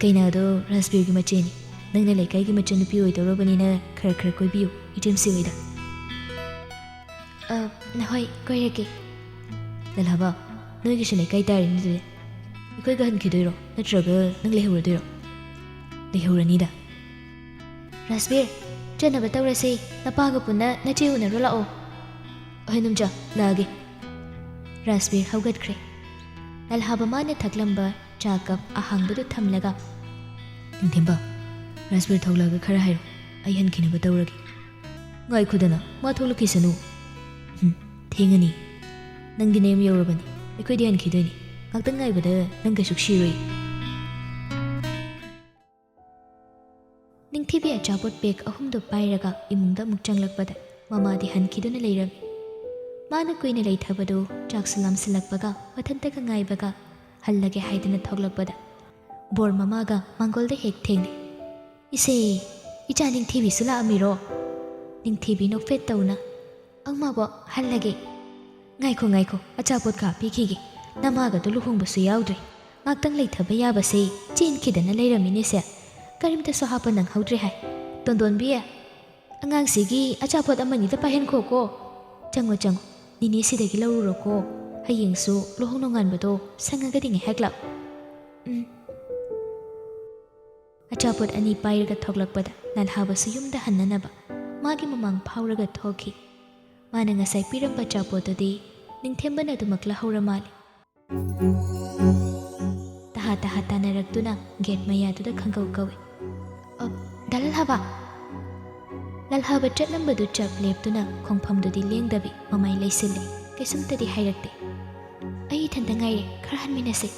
ꯀꯩꯅꯥꯗꯣ ꯔꯥꯖꯕꯤꯔꯒꯤ ꯃꯆꯦꯅꯤ ꯅꯪꯅ ꯂꯩꯀꯥꯏꯒꯤ ꯃꯆꯟꯅꯨꯄꯤ ꯑꯣꯏꯗꯧꯔꯕꯅꯤꯅ ꯈꯔ ꯈꯔ ꯀꯣꯏꯕꯤꯌꯨ ꯏꯆꯦꯝꯁꯤ ꯍꯣꯏꯗ ꯍꯣꯏ ꯀꯣꯏꯔꯒꯦ ꯂꯜꯍꯥꯕ ꯅꯣꯏꯒꯤꯁꯨ ꯂꯩꯀꯥꯏ ꯇꯥꯔꯤꯅꯤ ꯑꯗꯨꯗꯤ ꯑꯩꯈꯣꯏꯒ ꯍꯟꯈꯤꯗꯣꯏꯔꯣ ꯅꯠꯇ꯭ꯔꯒ ꯅꯪ ꯂꯩꯍꯧꯔꯗꯣꯏꯔꯣ ꯂꯩꯍꯧꯔꯅꯤꯗ ꯔꯥꯖꯕꯤꯔ ꯆꯠꯅꯕ ꯇꯧꯔꯁꯤ ꯅꯄꯥꯒ ꯄꯨꯟꯅ ꯅꯆꯦ ꯎꯅꯔꯨ ꯂꯥꯛꯑꯣ ꯑꯍꯣꯏ ꯅꯨꯝꯆꯥ ꯂꯥꯛꯑꯒꯦ ꯔꯥꯖꯕꯤꯔ ꯍꯧꯒꯠꯈ꯭ꯔꯦ ꯂꯜꯍꯥꯕ ꯃꯥꯅ ꯊꯛꯂꯝꯕ ꯆꯥ ꯀꯞ ꯑꯍꯥꯡꯕꯗꯨ ꯊꯝꯂꯒ ꯅꯤꯡꯊꯦꯝꯕ ꯔꯥꯖꯕꯤꯔ ꯊꯣꯛꯂꯛꯑꯒ ꯈꯔ ꯍꯥꯏꯔꯣ ꯑꯩ ꯍꯟꯈꯤꯅꯕ ꯇꯧꯔꯒꯦ ꯉꯥꯏꯈꯣꯗꯅ ꯃꯥ ꯊꯣꯛꯂꯛꯈꯤꯁꯅꯨ ꯊꯦꯡꯉꯅꯤ ꯅꯪꯗꯤ ꯅꯌꯨꯝ ꯌꯧꯔꯕꯅꯤ ꯑꯩꯈꯣꯏꯗꯤ ꯍꯟꯈꯤꯗꯣꯏꯅꯤ ꯉꯥꯛꯇꯪ ꯉꯥꯏꯕꯗ ꯅꯪ ꯀꯩꯁꯨ ꯁꯤꯔꯣꯏ ꯅꯤꯡꯊꯤꯕꯤ ꯑꯆꯥꯄꯣꯠ ꯕꯦꯛ 3 ꯄꯥꯏꯔꯒ ꯏꯃꯨꯡꯗ ꯑꯃꯨꯛ ꯆꯪꯂꯛꯄꯗ ꯃꯃꯥꯗꯤ ꯍꯟꯈꯤꯗꯨꯅ ꯂꯩꯔꯝꯃꯤ ꯃꯥꯅ ꯀꯨꯏꯅ ꯂꯩꯊꯕꯗꯨ ꯆꯥꯛꯁꯨ ꯂꯥꯝꯁꯤꯜꯂꯛꯄꯒ ꯃꯊꯟꯇꯒ ꯉꯥꯏꯕꯒ ꯍꯜꯂꯒꯦ ꯍꯥꯏꯗꯨꯅ ꯊꯣꯛꯂꯛꯄꯗ ꯕꯣꯔ ꯃꯃꯥꯒ ꯃꯥꯡꯒꯣꯜꯗ ꯍꯦꯛ ꯊꯦꯡꯅꯩ ꯏꯁꯦ ꯏꯆꯥ ꯅꯤꯡꯊꯤꯕꯤꯁꯨ ꯂꯥꯛꯑꯝꯃꯤꯔꯣ ꯅꯤꯡꯊꯤꯕꯤ ꯅꯣꯛꯐꯦꯠ ꯇꯧꯅ ꯑꯪꯃꯕꯣ ꯍꯜꯂꯒꯦ ꯉꯥꯏꯈꯣ ꯑꯆꯥꯄꯣꯠ ꯈꯥ ꯄꯤꯈꯤꯒꯦ ꯅꯃꯥꯒꯗꯣ ꯂꯨꯍꯣꯡꯕꯁꯨ ꯌꯥꯎꯗ꯭ꯔꯤ ꯉꯥꯛꯇꯪ ꯂꯩꯊꯕ ꯌꯥꯕꯁꯦ ꯆꯦꯟꯈꯤꯗꯅ ꯂꯩꯔꯝꯃꯤꯅꯦꯁꯦ ꯀꯔꯤꯝꯇꯁꯨ ꯍꯥꯞꯄ ꯅꯪꯍꯧꯗ꯭ꯔꯦ ꯍꯥꯏ ꯇꯣꯟꯗꯣꯟꯕꯤ ꯑꯉꯥꯡꯁꯤꯒꯤ ꯑꯆꯥꯄꯣꯠ ꯑꯃꯅꯤꯗ ꯄꯥꯏꯍꯟꯈꯣꯀꯣ ꯆꯪꯉꯣ ꯅꯤꯅꯦ ꯁꯤꯗꯒꯤ ꯂꯧꯔꯨꯔꯣꯀꯣ ꯍꯌꯦꯡꯁꯨ ꯂꯨꯍꯣꯡ ꯅꯣꯡꯉꯥꯟꯕꯗꯣ ꯁꯪꯉꯒꯗꯤ ꯉꯥꯏꯍꯥꯛ ꯂꯥꯛꯑꯣ ꯑꯆꯥꯄꯣꯠ 2 ꯄꯥꯏꯔꯒ ꯊꯣꯛꯂꯛꯄꯗ ꯂꯜꯍꯥꯕꯁꯨ ꯌꯨꯝꯗ ꯍꯟꯅꯅꯕ ꯃꯥꯒꯤ ꯃꯃꯥꯡ ꯐꯥꯎꯔꯒ ꯊꯣꯛꯈꯤ ꯃꯥꯅ ꯉꯁꯥꯏ ꯄꯤꯔꯝꯕ ꯑꯆꯥꯄꯣꯠꯇꯨꯗꯤ ꯅꯤꯡꯊꯦꯝꯕꯅ ꯑꯗꯨꯃꯛ ꯂꯧꯍꯧꯔ ꯃꯥꯜꯂꯤ ꯇꯍꯥ ꯇꯥꯅꯔꯛꯇꯨꯅ ꯒꯦꯠ ꯃꯌꯥꯗꯨꯗ ꯈꯪꯀꯧ ꯀꯧꯏ ꯗꯥ ꯂꯜꯍꯥꯕ ꯆꯠꯂꯝꯕꯗꯨ ꯆꯞ ꯂꯦꯞꯇꯨꯅ ꯈꯣꯡꯐꯝꯗꯨꯗꯤ ꯂꯦꯡꯗꯕꯤ ꯃꯃꯥꯏ ꯂꯩꯁꯤꯜꯂꯤ ꯀꯩꯁꯨꯝꯇꯗꯤ ꯍꯥꯏꯔꯛꯇꯦ ꯑꯩ ꯏꯊꯟꯇ ꯉꯥꯏꯔꯦ ꯈꯔ ꯍꯟꯃꯤꯟꯅꯁꯤ